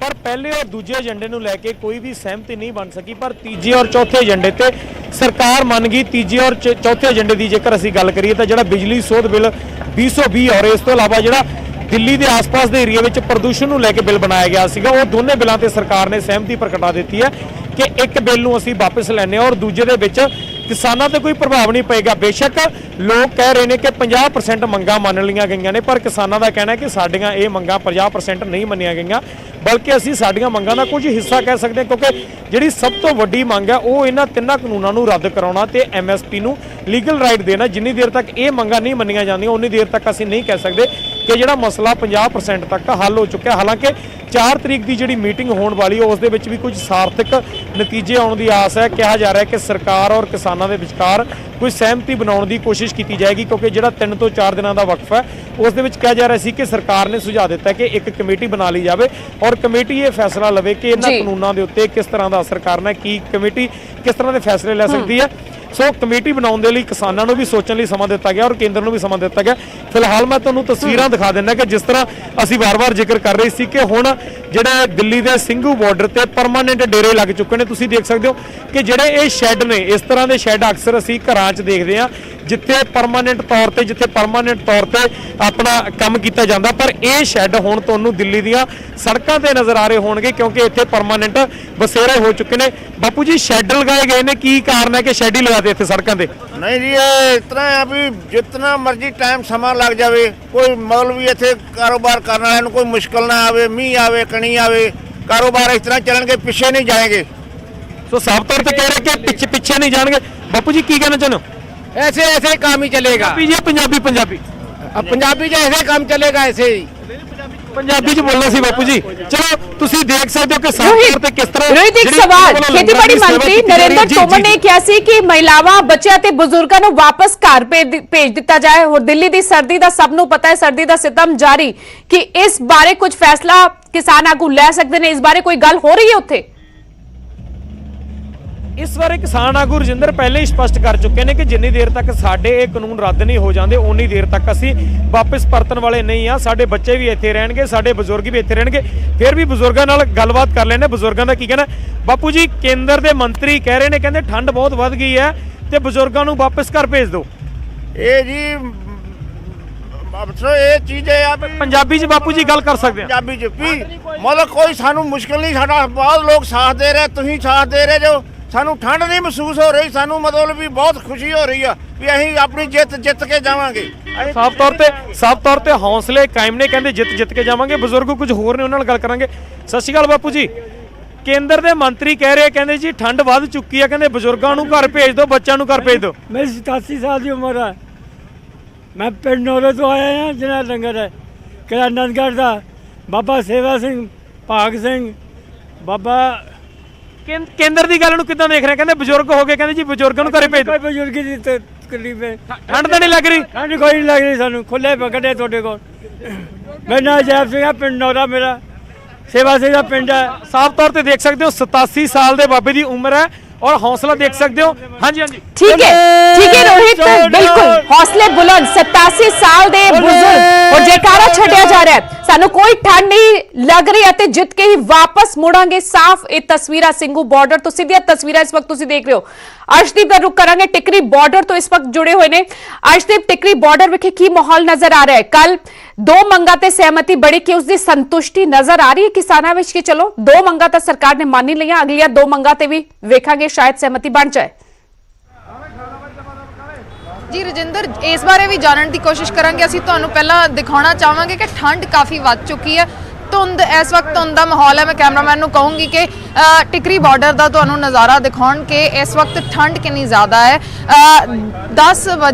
ਪਰ ਪਹਿਲੇ ਔਰ ਦੂਜੇ ਏਜੰਡੇ ਨੂੰ ਲੈ ਕੇ ਕੋਈ ਵੀ ਸਹਿਮਤੀ ਨਹੀਂ ਬਣ ਸਕੀ। ਪਰ ਤੀਜੇ ਔਰ ਚੌਥੇ ਏਜੰਡੇ ਤੇ ਸਰਕਾਰ ਮੰਨ ਗਈ। ਤੀਜੇ ਔਰ ਚੌਥੇ ਏਜੰਡੇ ਦੀ ਜੇਕਰ ਅਸੀਂ ਗੱਲ ਕਰੀਏ ਤਾਂ ਜਿਹੜਾ ਬਿਜਲੀ ਸੋਧ ਬਿੱਲ 2020 ਔਰ ਇਸ ਤੋਂ ਇਲਾਵਾ ਜਿਹੜਾ ਦਿੱਲੀ ਦੇ ਆਸ-ਪਾਸ ਦੇ ਏਰੀਆ ਵਿੱਚ ਪ੍ਰਦੂਸ਼ਣ ਨੂੰ ਲੈ ਕੇ ਬਿੱਲ ਬਣਾਇਆ ਗਿਆ ਸੀਗਾ, ਉਹ ਦੋਨੇ ਬਿੱਲਾਂ ਤੇ ਸਰਕਾਰ ਨੇ ਸਹਿਮਤੀ ਪ੍ਰਗਟਾ ਦਿੱਤੀ ਹੈ ਕਿ ਇੱਕ ਬਿੱਲ ਨੂੰ ਅਸੀਂ ਵਾਪਸ ਲੈਣੇ ਔਰ ਦੂਜੇ ਦੇ ਵਿੱਚ ਕਿਸਾਨਾਂ ਤੇ ਕੋਈ ਪ੍ਰਭਾਵ ਨਹੀਂ ਪਏਗਾ। ਬੇਸ਼ੱਕ ਲੋਕ ਕਹਿ ਰਹੇ ਨੇ ਕਿ 50% ਮੰਗਾਂ ਮੰਨ ਲਈਆਂ ਗਈਆਂ ਨੇ, ਪਰ ਕਿਸਾਨਾਂ ਦਾ ਕਹਿਣਾ ਹੈ ਕਿ ਸਾਡੀਆਂ ਇਹ ਮੰਗਾਂ 50% ਨਹੀਂ ਮੰਨੀਆਂ ਗਈਆਂ, ਬਲਕਿ ਅਸੀਂ ਸਾਡੀਆਂ ਮੰਗਾਂ ਦਾ ਕੁਝ ਹਿੱਸਾ ਕਹਿ ਸਕਦੇ ਹਾਂ, ਕਿਉਂਕਿ ਜਿਹੜੀ ਸਭ ਤੋਂ ਵੱਡੀ ਮੰਗ ਹੈ ਉਹ ਇਹਨਾਂ ਤਿੰਨਾਂ ਕਾਨੂੰਨਾਂ ਨੂੰ ਰੱਦ ਕਰਾਉਣਾ ਤੇ MSP ਨੂੰ ਲੀਗਲ ਰਾਈਟ ਦੇਣਾ। ਜਿੰਨੀ ਦੇਰ ਤੱਕ ਇਹ ਮੰਗਾਂ ਨਹੀਂ ਮੰਨੀਆਂ ਜਾਂਦੀਆਂ ਉਨੀ ਦੇਰ ਤੱਕ ਅਸੀਂ ਨਹੀਂ ਕਹਿ ਸਕਦੇ ਕਿ ਜਿਹੜਾ ਮਸਲਾ 50% ਤੱਕ ਹੱਲ ਹੋ ਚੁੱਕਿਆ। ਹਾਲਾਂਕਿ 4 ਤਰੀਕ ਦੀ ਜਿਹੜੀ ਮੀਟਿੰਗ ਹੋਣ ਵਾਲੀ ਹੈ ਉਸ ਦੇ ਵਿੱਚ ਵੀ ਕੁਝ ਸਾਰਥਕ ਨਤੀਜੇ ਆਉਣ ਦੀ ਆਸ ਹੈ। ਕਿਹਾ ਜਾ ਰਿਹਾ ਹੈ ਕਿ ਸਰਕਾਰ ਔਰ ਕਿਸਾਨਾਂ ਦੇ ਵਿਚਕਾਰ ਕੋਈ ਸਹਿਮਤੀ ਬਣਾਉਣ ਦੀ ਕੋਸ਼ਿਸ਼ ਕੀਤੀ ਜਾਏਗੀ, ਕਿਉਂਕਿ ਜਿਹੜਾ 3 ਤੋਂ 4 ਦਿਨਾਂ ਦਾ ਵਕਫਾ ਹੈ ਉਸ ਦੇ ਵਿੱਚ ਕਿਹਾ ਜਾ ਰਿਹਾ ਸੀ ਕਿ ਸਰਕਾਰ ਨੇ ਸੁਝਾਅ ਦਿੱਤਾ ਕਿ ਇੱਕ ਕਮੇਟੀ ਬਣਾ ਲਈ ਜਾਵੇ ਔਰ ਕਮੇਟੀ ਇਹ ਫੈਸਲਾ ਲਵੇ ਕਿ ਇਹਨਾਂ ਕਾਨੂੰਨਾਂ ਦੇ ਉੱਤੇ ਕਿਸ ਤਰ੍ਹਾਂ ਦਾ ਅਸਰ ਕਰਨਾ ਹੈ, ਕੀ ਕਮੇਟੀ ਕਿਸ ਤਰ੍ਹਾਂ ਦੇ ਫੈਸਲੇ ਲੈ ਸਕਦੀ ਹੈ। ਸੋ ਕਮੇਟੀ ਬਣਾਉਣ ਦੇ ਲਈ ਕਿਸਾਨਾਂ ਨੂੰ ਵੀ ਸੋਚਣ ਲਈ ਸਮਾਂ ਦਿੱਤਾ ਗਿਆ ਔਰ ਕੇਂਦਰ ਨੂੰ ਵੀ ਸਮਾਂ ਦਿੱਤਾ ਗਿਆ। ਫਿਲਹਾਲ ਮੈਂ ਤੁਹਾਨੂੰ ਤਸਵੀਰਾਂ ਦਿਖਾ ਦਿੰਦਾ ਕਿ ਜਿਸ ਤਰ੍ਹਾਂ ਅਸੀਂ ਵਾਰ-ਵਾਰ ਜ਼ਿਕਰ ਕਰ ਰਹੇ ਸੀ ਕਿ ਹੁਣ ਜਿਹੜਾ ਦਿੱਲੀ ਦੇ ਸਿੰਘੂ ਬਾਰਡਰ ਤੇ ਪਰਮਾਨੈਂਟ ਡੇਰੇ ਲੱਗ ਚੁੱਕੇ ਨੇ। ਤੁਸੀਂ ਦੇਖ ਸਕਦੇ ਹੋ ਕਿ ਜਿਹੜੇ ਇਹ ਸ਼ੈੱਡ ਨੇ, ਇਸ ਤਰ੍ਹਾਂ ਦੇ ਸ਼ੈੱਡ ਅਕਸਰ ਅਸੀਂ ਘਰਾਂ 'ਚ ਦੇਖਦੇ ਹਾਂ ਜਿੱਥੇ ਪਰਮਾਨੈਂਟ ਤੌਰ ਤੇ ਆਪਣਾ ਕੰਮ ਕੀਤਾ ਜਾਂਦਾ, ਪਰ ਇਹ ਸ਼ੈੱਡ ਹੁਣ ਤੁਹਾਨੂੰ ਦਿੱਲੀ ਦੀਆਂ ਸੜਕਾਂ ਤੇ ਨਜ਼ਰ ਆ ਰਹੇ ਹੋਣਗੇ ਕਿਉਂਕਿ ਇੱਥੇ ਪਰਮਾਨੈਂਟ ਬਸੇਰੇ ਹੋ ਚੁੱਕੇ ਨੇ। ਬਾਪੂ ਜੀ, ਸ਼ੈੱਡ ਲਗਾਏ ਗਏ ਨੇ, ਕੀ ਕਾਰਨ ਹੈ ਕਿ ਸ਼ੈੱਡ ਹੀ ਲਗਾਤੇ ਇੱਥੇ ਸੜਕਾਂ ਤੇ? नहीं जी, ये इतना है अभी जितना मर्जी टाइम समा लग जावे, कोई मौलवी इतने कारोबार करना है, कोई मुश्किल ना आवे, मीह आवे, कणी आवे, कारोबार इस तरह चलेंगे, पीछे नहीं जाएंगे। ਸੋ ਸਾਫ਼ ਤੌਰ ਤੇ ਕਹਿ ਰਹੇ ਕਿ ਪਿੱਛੇ ਨਹੀਂ ਜਾਣਗੇ। ਬਾਪੂ जी ਕੀ ਕਹਿਣਾ ਚਾਹੁੰਦੇ ਹੋ? ऐसे ऐसे ही काम ही चलेगा। ਪੰਜਾਬੀ अब पंजाबी जो ऐसे काम चलेगा, ऐसे ही ਪੰਜਾਬੀ ਚ ਬੋਲਣਾ ਸੀ ਬਾਪੂ ਜੀ। ਚਲੋ ਤੁਸੀਂ ਦੇਖ ਸਕਦੇ ਹੋ ਕਿ ਸਾਫ਼ ਤੌਰ ਤੇ ਕਿਸ ਤਰ੍ਹਾਂ ਰੋਹਿਤ, ਇੱਕ ਸਵਾਲ। ਖੇਤੀਬਾੜੀ ਮੰਤਰੀ ਨਰਿੰਦਰ ਤੋਮਰ ਨੇ ਕਿਹਾ ਸੀ ਕਿ ਮਹਿਲਾਵਾਂ, ਬੱਚਿਆਂ ਤੇ ਬਜ਼ੁਰਗਾਂ ਨੂੰ ਵਾਪਸ ਘਰ ਭੇਜ ਦਿੱਤਾ ਜਾਏ। ਹੋਰ ਦਿੱਲੀ ਦੀ ਸਰਦੀ ਦਾ ਸਭ ਨੂੰ ਪਤਾ ਹੈ, ਸਰਦੀ ਦਾ ਸਿਤਮ ਜਾਰੀ, ਕਿ ਇਸ ਬਾਰੇ ਕੁਝ ਫੈਸਲਾ ਕਿਸਾਨ ਆਗੂ ਲੈ ਸਕਦੇ ਨੇ। ਇਸ ਬਾਰੇ ਕੋਈ ਗੱਲ ਹੋ ਰਹੀ ਹੈ ਉੱਥੇ? ਇਸ ਬਾਰੇ ਕਿਸਾਨ ਆਗੂ ਰਜਿੰਦਰ ਪਹਿਲੇ ਹੀ ਸਪਸ਼ਟ ਕਰ ਚੁੱਕੇ ਨੇ ਕਿ ਜਿੰਨੀ ਦੇਰ ਤੱਕ ਸਾਡੇ ਇਹ ਕਾਨੂੰਨ ਰੱਦ ਨਹੀਂ ਹੋ ਜਾਂਦੇ ਉਨੀ ਦੇਰ ਤੱਕ ਅਸੀਂ ਵਾਪਸ ਪਰਤਣ ਵਾਲੇ ਨਹੀਂ ਆ। ਸਾਡੇ ਬੱਚੇ ਵੀ ਇੱਥੇ ਰਹਿਣਗੇ, ਸਾਡੇ ਬਜ਼ੁਰਗ ਵੀ ਇੱਥੇ ਰਹਿਣਗੇ। ਫਿਰ ਵੀ ਬਜ਼ੁਰਗਾਂ ਨਾਲ ਗੱਲਬਾਤ ਕਰ ਲੈਣੇ, ਬਜ਼ੁਰਗਾਂ ਦਾ ਕੀ ਕਹਿਣਾ। ਬਾਪੂ ਜੀ, ਕੇਂਦਰ ਦੇ ਮੰਤਰੀ ਕਹਿ ਰਹੇ ਨੇ, ਕਹਿੰਦੇ ਠੰਡ ਬਹੁਤ ਵੱਧ ਗਈ ਹੈ ਤੇ ਬਜ਼ੁਰਗਾਂ ਨੂੰ ਵਾਪਸ ਘਰ ਭੇਜ ਦਿਓ। ये जी अफसर ये चीज़ है आप ਪੰਜਾਬੀ ਚ ਬਾਪੂ ਜੀ ਗੱਲ ਕਰ ਸਕਦੇ ਆ? पंजाबी च भी मतलब कोई सानू मुश्किल नहीं, साडा बहुत लोग साथ दे रहे, तुसीं साथ दे रहे जो। सानू ठंड नहीं महसूस हो रही, सानू मतलब भी बहुत खुशी हो रही है भी ਅਸੀਂ ਆਪਣੀ ਜਿੱਤ ਕੇ ਜਾਵਾਂਗੇ। ਸਾਫ਼ ਤੌਰ ਤੇ ਹੌਸਲੇ ਕਾਇਮ ਨੇ, ਕਹਿੰਦੇ ਜਿੱਤ ਕੇ ਜਾਵਾਂਗੇ। ਬਜ਼ੁਰਗ ਕੁਝ ਹੋਰ ਨੇ, ਉਹਨਾਂ ਨਾਲ ਗੱਲ ਕਰਾਂਗੇ। ਸਤਿ ਸ਼੍ਰੀ ਅਕਾਲ ਬਾਪੂ ਜੀ। ਕੇਂਦਰ ਦੇ ਮੰਤਰੀ ਕਹਿ ਰਹੇ, ਕਹਿੰਦੇ ਜੀ ਠੰਡ ਵੱਧ ਚੁੱਕੀ ਹੈ, ਕਹਿੰਦੇ ਬਜ਼ੁਰਗਾਂ ਨੂੰ ਘਰ ਭੇਜ ਦਿਓ, ਬੱਚਿਆਂ ਨੂੰ ਘਰ ਭੇਜ ਦਿਓ। मेरी 87 साल की उम्र है। मैं पिंड नौरे तो आया हाँ जिन्हें लंगर है कि आनंदगढ़ का बाबा सेवा सिंह भाग सिंह बाबा ਕੇਂਦਰ ਦੀ ਗੱਲ ਨੂੰ ਕਿੱਦਾਂ ਦੇਖ ਰਹੇ? ਕਹਿੰਦੇ ਬਜ਼ੁਰਗ ਹੋ ਗਏ, ਕਹਿੰਦੇ ਜੀ ਬਜ਼ੁਰਗਾਂ ਨੂੰ ਘਰੇ ਭੇਜ ਦਿਓ। कोई बुजुर्ग की तकलीफ है ਠੰਡ ਤਾਂ ਨਹੀਂ ਲੱਗ ਰਹੀ? ठंड कोई नहीं लग रही सानू खुले पकड़े थोड़े को मेरा नाम जैब सिंह है पिंड नौरा मेरा सेवा सिंह का पिंड है। ਸਾਫ਼ ਤੌਰ ਤੇ ਦੇਖ ਸਕਦੇ ਹੋ 87 ਸਾਲ ਦੇ ਬਾਬੇ ਦੀ ਉਮਰ ਹੈ ਔਰ ਹੌਸਲਾ ਦੇਖ ਸਕਦੇ ਹੋ। ਹਾਂਜੀ ਹਾਂਜੀ ठीक है रोहित, बिल्कुल हौसले बुलंद 87 साल दे बुजुर्ग और जयकारा छड़िया जा रहा है, सानू कोई ठंड नहीं लग रही है, जित के ही वापस मुड़ांगे। साफ ये तस्वीर सिंघू बॉर्डर तो सीधी तस्वीर इस वक्त तुसी देख रहे हो। अर्शदीप का रुख करांगे टिकरी बॉर्डर तो इस वक्त जुड़े हुए ने। अर्शदीप, टिकरी बॉर्डर विखे की माहौल नजर आ रहा है? कल दो मंगा ते सहमति बड़ी कि उसकी संतुष्टि नजर आ रही है किसानां विच कि चलो दो मंगा तो सरकार ने मान ही लिया, अगलियां दो मंगा ते भी वेखांगे शायद सहमति बन जाए। जी रजिंदर, इस बारे भी जानने की कोशिश करांगे। ਅਸੀਂ ਤੁਹਾਨੂੰ ਪਹਿਲਾਂ ਦਿਖਾਉਣਾ ਚਾਹਾਂਗੇ ਕਿ ਠੰਡ ਕਾਫੀ ਵੱਧ ਚੁੱਕੀ ਹੈ। ਧੁੰਦ ਇਸ ਵਕਤ ਧੁੰਦ ਦਾ ਮਾਹੌਲ ਹੈ। ਮੈਂ ਕੈਮਰਾਮੈਨ ਨੂੰ ਕਹੂੰਗੀ ਕਿ ਟਿਕਰੀ ਬਾਰਡਰ ਦਾ ਤੁਹਾਨੂੰ ਨਜ਼ਾਰਾ ਦਿਖਾਉਣ ਕਿ ਇਸ ਵਕਤ ਠੰਡ ਕਿੰਨੀ ਜ਼ਿਆਦਾ ਹੈ। 10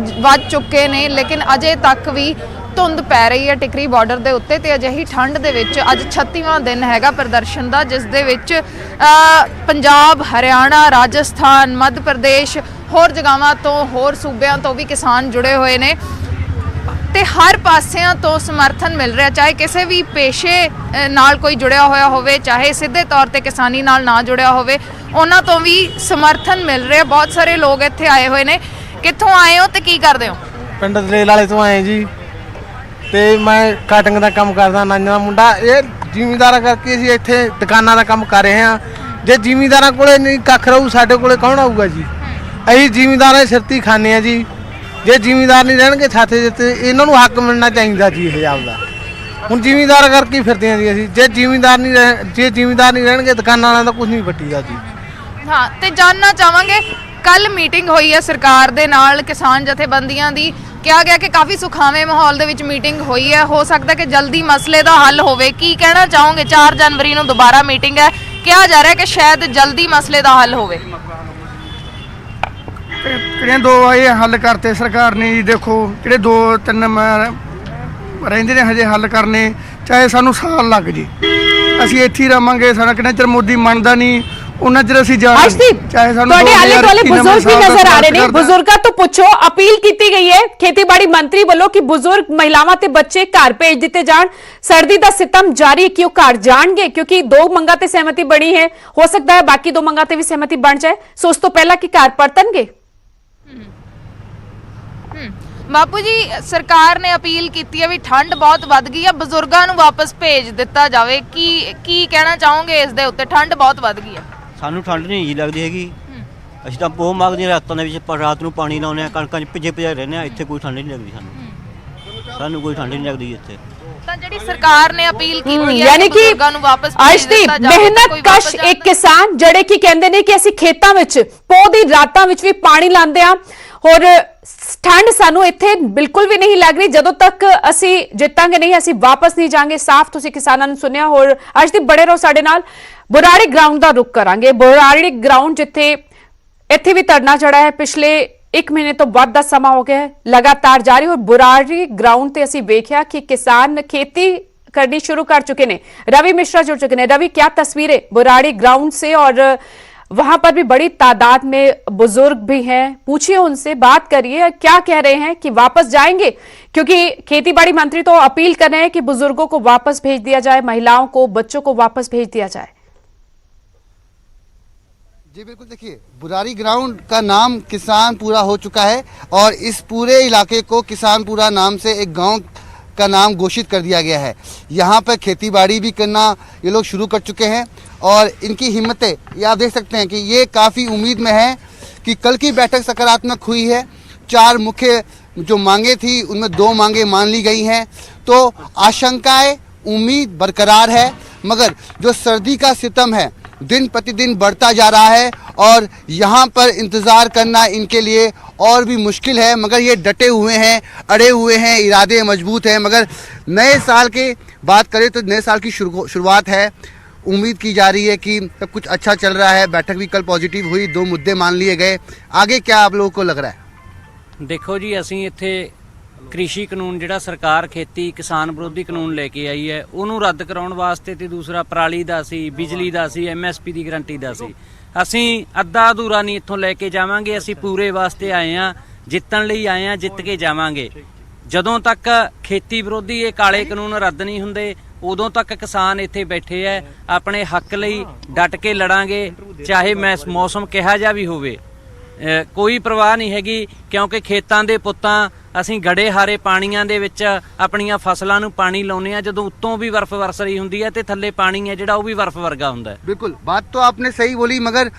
ਵੱਜ ਚੁੱਕੇ ਨੇ ਲੇਕਿਨ ਅਜੇ ਤੱਕ ਵੀ ਧੁੰਦ ਪੈ ਰਹੀ ਹੈ ਟਿਕਰੀ ਬਾਰਡਰ ਦੇ ਉੱਤੇ ਤੇ ਅਜਿਹੀ ਠੰਡ ਦੇ ਵਿੱਚ ਅੱਜ 36ਵਾਂ ਦਿਨ ਹੈਗਾ ਪ੍ਰਦਰਸ਼ਨ ਦਾ, ਜਿਸ ਦੇ ਵਿੱਚ ਪੰਜਾਬ, ਹਰਿਆਣਾ, ਰਾਜਸਥਾਨ, ਮੱਧ ਪ੍ਰਦੇਸ਼, ਹੋਰ ਜਗ੍ਹਾਵਾਂ ਤੋਂ, ਹੋਰ ਸੂਬਿਆਂ ਤੋਂ ਵੀ ਕਿਸਾਨ ਜੁੜੇ ਹੋਏ ਨੇ ਤੇ ਹਰ ਪਾਸਿਆਂ ਤੋਂ ਸਮਰਥਨ ਮਿਲ ਰਿਹਾ, ਚਾਹੇ ਕਿਸੇ ਵੀ ਪੇਸ਼ੇ ਨਾਲ ਕੋਈ ਜੁੜਿਆ ਹੋਇਆ ਹੋਵੇ, ਚਾਹੇ ਸਿੱਧੇ ਤੌਰ ਤੇ ਕਿਸਾਨੀ ਨਾਲ ਨਾ ਜੁੜਿਆ ਹੋਵੇ, ਉਹਨਾਂ ਤੋਂ ਵੀ ਸਮਰਥਨ ਮਿਲ ਰਿਹਾ। ਬਹੁਤ ਸਾਰੇ ਲੋਕ ਇੱਥੇ ਆਏ ਹੋਏ ਨੇ। ਕਿੱਥੋਂ ਆਏ ਹੋ ਤੇ ਕੀ ਕਰਦੇ ਹੋ? ਪਿੰਡ ਦਲੇਲ ਵਾਲੇ ਤੋਂ ਆਏ ਜੀ ਤੇ ਮੈਂ ਕਟਿੰਗ ਦਾ ਕੰਮ ਕਰਦਾ, ਨਾਨਾ ਦਾ ਮੁੰਡਾ। ਇਹ ਜ਼ਿਮੀਂਦਾਰਾਂ ਕਰਕੇ ਅਸੀਂ ਇੱਥੇ ਦੁਕਾਨਾਂ ਦਾ ਕੰਮ ਕਰ ਰਹੇ ਹਾਂ। ਜੇ ਜ਼ਿਮੀਂਦਾਰਾਂ ਕੋਲੇ ਨਹੀਂ ਕੱਖ ਰਹੂ ਸਾਡੇ ਕੋਲੇ ਕੌਣ ਆਊਗਾ ਜੀ? ਅਸੀਂ ਜ਼ਿਮੀਂਦਾਰਾਂ ਦੇ ਸਿਰ ਤੇ ਹੀ ਖਾਂਦੇ ਹਾਂ ਜੀ। ਜੇ ਜ਼ਿਮੀਂਦਾਰ ਨਹੀਂ ਰਹਿਣਗੇ ਛਾਤੇ ਦਿੱਤੇ, ਇਹਨਾਂ ਨੂੰ ਹੱਕ ਮਿਲਣਾ ਚਾਹੀਦਾ ਜੀ ਪੰਜਾਬ ਦਾ। ਹੁਣ ਜ਼ਿਮੀਂਦਾਰ ਕਰਕੇ ਹੀ ਫਿਰਦੇ ਹਾਂ ਜੀ ਅਸੀਂ। ਜੇ ਜ਼ਿਮੀਂਦਾਰ ਨਹੀਂ ਰਹਿਣਗੇ ਦੁਕਾਨਾਂ ਵਾਲਿਆਂ ਦਾ ਕੁਝ ਨਹੀਂ ਵੱਟੀਦਾ ਜੀ। ਹਾਂ, ਤੇ ਜਾਨਣਾ ਚਾਹਾਂਗੇ ਕੱਲ ਮੀਟਿੰਗ ਹੋਈ ਹੈ ਸਰਕਾਰ ਦੇ ਨਾਲ ਕਿਸਾਨ ਜਥੇਬੰਦੀਆਂ ਦੀ। ਕਿਹਾ ਗਿਆ ਕਿ ਕਾਫੀ ਸੁਖਾਵੇਂ ਮਾਹੌਲ ਦੇ ਵਿੱਚ ਮੀਟਿੰਗ ਹੋਈ ਹੈ। ਹੋ ਸਕਦਾ ਕਿ ਜਲਦੀ ਮਸਲੇ ਦਾ ਹੱਲ ਹੋਵੇ। ਕੀ ਕਹਿਣਾ ਚਾਹੋਗੇ? 4 ਜਨਵਰੀ ਨੂੰ ਦੁਬਾਰਾ ਮੀਟਿੰਗ ਹੈ, ਕਿਹਾ ਜਾ ਰਿਹਾ ਕਿ ਸ਼ਾਇਦ ਜਲਦੀ ਮਸਲੇ ਦਾ ਹੱਲ ਹੋਵੇ। ਕਿਹੜੇ ਦੋ ਇਹ ਹੱਲ ਕਰਤੇ ਸਰਕਾਰ ਨੇ ਜੀ। ਦੇਖੋ ਜਿਹੜੇ 2-3 ਰਹਿੰਦੇ ਨੇ ਹਜੇ ਹੱਲ ਕਰਨੇ, ਚਾਹੇ ਸਾਨੂੰ ਸਾਲ ਲੱਗ ਜੇ, ਅਸੀਂ ਇੱਥੇ ਹੀ ਰਵਾਂਗੇ। ਸਾਡਾ ਕਿੰਨਾ ਚਿਰ ਮੋਦੀ ਮੰਨਦਾ ਨਹੀਂ ਉਹਨਾਂ ਚਿਰ ਅਸੀਂ ਜਾ ਚਾਹੇ ਸਾਨੂੰ बुजुर्ग भी नजर आ रहे ने। बुजुर्गां तो पुछो, अपील की गई है खेतीबाड़ी मंत्री वालों कि बुजुर्ग, महिलावां ते बच्चे घर भेज दिते जाण। सर्दी दा सितम जारी है कि वो घर जाणगे, क्योंकि 2 मंगां ते सहमति बनी है। हो सकता है बाकी 2 मंगां ते भी सहमति बन जाए, सो उस तो पहला कि घर परतणगे। ਬਾਪੂ ਜੀ, ਸਰਕਾਰ ਨੇ ਅਪੀਲ ਕੀਤੀ ਹੈ ਵੀ ਠੰਡ ਬਹੁਤ ਵੱਧ ਗਈ ਹੈ, ਬਜ਼ੁਰਗਾਂ ਨੂੰ ਵਾਪਸ ਭੇਜ ਦਿੱਤਾ ਜਾਵੇ। ਕੀ ਕਹਿਣਾ ਚਾਹੋਗੇ ਇਸ ਦੇ ਉੱਤੇ? ਠੰਡ ਬਹੁਤ ਵੱਧ ਗਈ ਹੈ। ਸਾਨੂੰ ਠੰਡ ਨਹੀਂ ਜੀ ਲੱਗਦੀ ਹੈਗੀ। ਅਸੀਂ ਤਾਂ ਬਹੁਤ ਮੰਗਦੇ ਰਾਤਾਂ ਦੇ ਵਿੱਚ, ਪਰ ਰਾਤ ਨੂੰ ਪਾਣੀ ਲਾਉਂਦੇ ਆ, ਕਣਕਾਂ 'ਚ ਭਿੱਜੇ ਭਜਾਏ ਰਹਿੰਦੇ ਆ। ਇੱਥੇ ਕੋਈ ਠੰਡ ਨਹੀਂ ਲੱਗਦੀ ਸਾਨੂੰ ਕੋਈ ਠੰਡ ਨਹੀਂ ਲੱਗਦੀ ਇੱਥੇ। ਤਾਂ ਜਿਹੜੀ ਸਰਕਾਰ ਨੇ ਅਪੀਲ ਕੀਤੀ ਹੈ यानी कि ਬਜ਼ੁਰਗਾਂ ਨੂੰ ਵਾਪਸ अर्शदीप, मेहनत कश एक किसान ਜਿਹੜੇ ਕਿ ਕਹਿੰਦੇ ਨੇ ਕਿ ਅਸੀਂ ਖੇਤਾਂ ਵਿੱਚ ਪੋਹ ਦੀ ਰਾਤਾਂ ਵਿੱਚ ਵੀ ਪਾਣੀ ਲਾਉਂਦੇ ਆ ਔਰ ਠੰਡ ਸਾਨੂੰ ਇੱਥੇ ਬਿਲਕੁਲ ਵੀ ਨਹੀਂ ਲੱਗ ਰਹੀ। ਜਦੋਂ ਤੱਕ ਅਸੀਂ ਜਿੱਤਾਂਗੇ ਨਹੀਂ, ਅਸੀਂ ਵਾਪਸ ਨਹੀਂ ਜਾਾਂਗੇ। ਸਾਫ਼ ਤੁਸੀਂ ਕਿਸਾਨਾਂ ਨੂੰ ਸੁਣਿਆ। ਹੋਰ अर्शदीप, ਬੜੇ ਰਹੋ ਸਾਡੇ ਨਾਲ। ਬੁਰਾੜੀ ਗਰਾਊਂਡ ਦਾ ਰੁਖ ਕਰਾਂਗੇ। ਬੁਰਾੜੀ ਗਰਾਊਂਡ ਜਿੱਥੇ ਇੱਥੇ ਵੀ ਧਰਨਾ ਚੜਾ ਹੈ, ਪਿਛਲੇ 1 ਮਹੀਨੇ ਤੋਂ ਵੱਧ ਦਾ ਸਮਾਂ ਹੋ ਗਿਆ ਹੈ, ਲਗਾਤਾਰ ਜਾਰੀ। और ਬੁਰਾੜੀ ਗਰਾਊਂਡ ਤੇ ਅਸੀਂ ਵੇਖਿਆ ਕਿ ਕਿਸਾਨ खेती करनी शुरू कर चुके हैं। रवि मिश्रा जुड़ चुके हैं। रवि, क्या तस्वीरें बुराड़ी ग्राउंड से? और वहां पर भी बड़ी तादाद में बुजुर्ग भी हैं, पूछिए उनसे, बात करिए, क्या कह रहे हैं कि वापस जाएंगे? क्योंकि खेतीबाड़ी मंत्री तो अपील कर रहे हैं कि बुजुर्गों को वापस भेज दिया जाए, महिलाओं को, बच्चों को वापस भेज दिया जाए। जी बिल्कुल, देखिए बुराड़ी ग्राउंड का नाम किसान पूरा हो चुका है और इस पूरे इलाके को किसान पूरा नाम से एक गांव का नाम घोषित कर दिया गया है। यहाँ पर खेतीबाड़ी भी करना ये लोग शुरू कर चुके हैं और इनकी हिम्मतें ये आप देख सकते हैं कि ये काफ़ी उम्मीद में है कि कल की बैठक सकारात्मक हुई है। 4 मुख्य जो मांगे थी उनमें 2 मांगे मान ली गई हैं, तो आशंकाएं, उम्मीद बरकरार है। मगर जो सर्दी का सितम है दिन प्रतिदिन बढ़ता जा रहा है और यहाँ पर इंतज़ार करना इनके लिए और भी मुश्किल है। मगर ये डटे हुए हैं, अड़े हुए हैं, इरादे मजबूत हैं। मगर नए साल की बात करें तो नए साल की शुरुआत है। उम्मीद की जा रही है कि सब कुछ अच्छा चल रहा है। बैठक भी कल पॉजिटिव हुई, 2 मुद्दे मान लिए गए। आगे क्या आप लोगों को लग रहा है? देखो जी, असी इत्थे ਕ੍ਰਿਸ਼ੀ ਕਾਨੂੰਨ ਜਿਹੜਾ ਸਰਕਾਰ ਖੇਤੀ ਕਿਸਾਨ ਵਿਰੋਧੀ ਕਾਨੂੰਨ ਲੈ ਕੇ ਆਈ ਹੈ ਉਹਨੂੰ ਰੱਦ ਕਰਾਉਣ ਵਾਸਤੇ ਤੇ ਦੂਸਰਾ ਪਰਾਲੀ ਦਾ ਸੀ, ਬਿਜਲੀ ਦਾ ਸੀ, MSP ਦੀ ਗਰੰਟੀ ਦਾ ਸੀ। ਅਸੀਂ ਅੱਧਾ ਅਧੂਰਾ ਨਹੀਂ ਇੱਥੋਂ ਲੈ ਕੇ ਜਾਵਾਂਗੇ, ਅਸੀਂ ਪੂਰੇ ਵਾਸਤੇ ਆਏ ਆ, ਜਿੱਤਣ ਲਈ ਆਏ ਆ, ਜਿੱਤ ਕੇ ਜਾਵਾਂਗੇ। ਜਦੋਂ ਤੱਕ ਖੇਤੀ ਵਿਰੋਧੀ ਇਹ ਕਾਲੇ ਕਾਨੂੰਨ ਰੱਦ ਨਹੀਂ ਹੁੰਦੇ ਉਦੋਂ ਤੱਕ ਕਿਸਾਨ ਇੱਥੇ ਬੈਠੇ ਐ, ਆਪਣੇ ਹੱਕ ਲਈ ਡਟ ਕੇ ਲੜਾਂਗੇ, ਚਾਹੇ ਮੌਸਮ ਕਿਹਾ ਜਾ ਵੀ ਹੋਵੇ। ਕੋਈ ਪਰਵਾਹ ਨਹੀਂ ਹੈਗੀ, ਕਿਉਂਕਿ ਖੇਤਾਂ ਦੇ ਪੁੱਤਾਂ ਅਸੀਂ ਗੜੇ ਹਾਰੇ ਪਾਣੀਆਂ ਦੇ ਵਿੱਚ ਆਪਣੀਆਂ ਫਸਲਾਂ ਨੂੰ ਪਾਣੀ ਲਾਉਂਦੇ ਆ, ਜਦੋਂ ਉੱਤੋਂ ਵੀ ਬਰਫ਼ ਵਰਸ ਰਹੀ ਹੁੰਦੀ ਹੈ ਤੇ ਥੱਲੇ ਪਾਣੀ ਹੈ ਜਿਹੜਾ ਉਹ ਵੀ ਬਰਫ਼ ਵਰਗਾ ਹੁੰਦਾ ਹੈ। बिल्कुल बात तो आपने सही बोली, मगर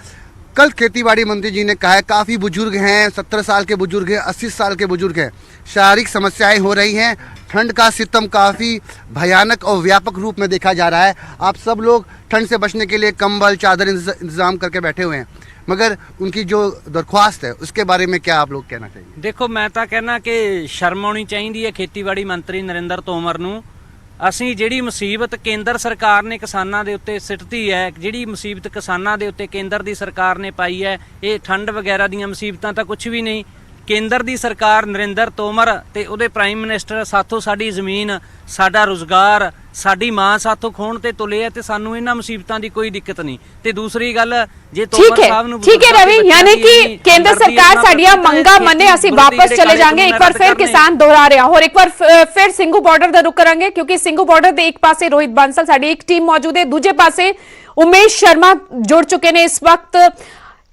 कल खेतीबाड़ी मंत्री जी ने कहा है काफ़ी बुजुर्ग हैं, 70 साल के बुजुर्ग हैं, 80 साल के बुजुर्ग हैं, शारीरिक समस्याएं हो रही हैं, ठंड का सितम काफ़ी भयानक और व्यापक रूप में देखा जा रहा है। आप सब लोग ठंड से बचने के लिए कंबल चादर इंतजाम करके बैठे हुए हैं, मगर उनकी जो दरख्वास्त है उसके बारे में क्या आप लोग कहना चाहिए? देखो मैं तो कहना कि शर्म आनी चाहिए है खेतीबाड़ी मंत्री नरेंद्र तोमर नूं। ਅਸੀਂ ਜਿਹੜੀ ਮੁਸੀਬਤ ਕੇਂਦਰ ਸਰਕਾਰ ਨੇ ਕਿਸਾਨਾਂ ਦੇ ਉੱਤੇ ਸਿੱਟਤੀ ਹੈ, ਜਿਹੜੀ ਮੁਸੀਬਤ ਕਿਸਾਨਾਂ ਦੇ ਉੱਤੇ ਕੇਂਦਰ ਦੀ ਸਰਕਾਰ ਨੇ ਪਾਈ ਹੈ, ਇਹ ਠੰਡ ਵਗੈਰਾ ਦੀਆਂ ਮੁਸੀਬਤਾਂ ਤਾਂ ਕੁਝ ਵੀ ਨਹੀਂ। ਕੇਂਦਰ ਦੀ ਸਰਕਾਰ ਨਰਿੰਦਰ ਤੋਮਰ ਤੇ ਉਹਦੇ ਪ੍ਰਾਈਮ ਮਿਨਿਸਟਰ ਸਾਥੋਂ ਸਾਡੀ ਜ਼ਮੀਨ, ਸਾਡਾ ਰੁਜ਼ਗਾਰ, ਸਾਡੀ ਮਾਂ ਸਾਥੋਂ ਖੋਣ ਤੇ ਤੁਲੇ ਆ ਤੇ ਸਾਨੂੰ ਇਹਨਾਂ ਮੁਸੀਬਤਾਂ ਦੀ ਕੋਈ ਦਿੱਕਤ ਨਹੀਂ। ਤੇ ਦੂਸਰੀ ਗੱਲ ਜੇ ਤੋਮਰ ਸਾਹਿਬ ਨੂੰ ठीक है रवि, यानी कि केंद्र सरकार साडियां मंगा मने ਅਸੀਂ वापस चले जाएंगे। एक बार फिर किसान दोहरा रहे हैं और एक बार फिर ਸਿੰਘੂ ਬਾਰਡਰ ਦਾ रुख करांगे, क्योंकि ਸਿੰਘੂ ਬਾਰਡਰ ਦੇ ਇੱਕ ਪਾਸੇ रोहित बांसल साडी एक टीम मौजूद है, दूजे पासे उमेश शर्मा जुड़ चुके ने इस वक्त,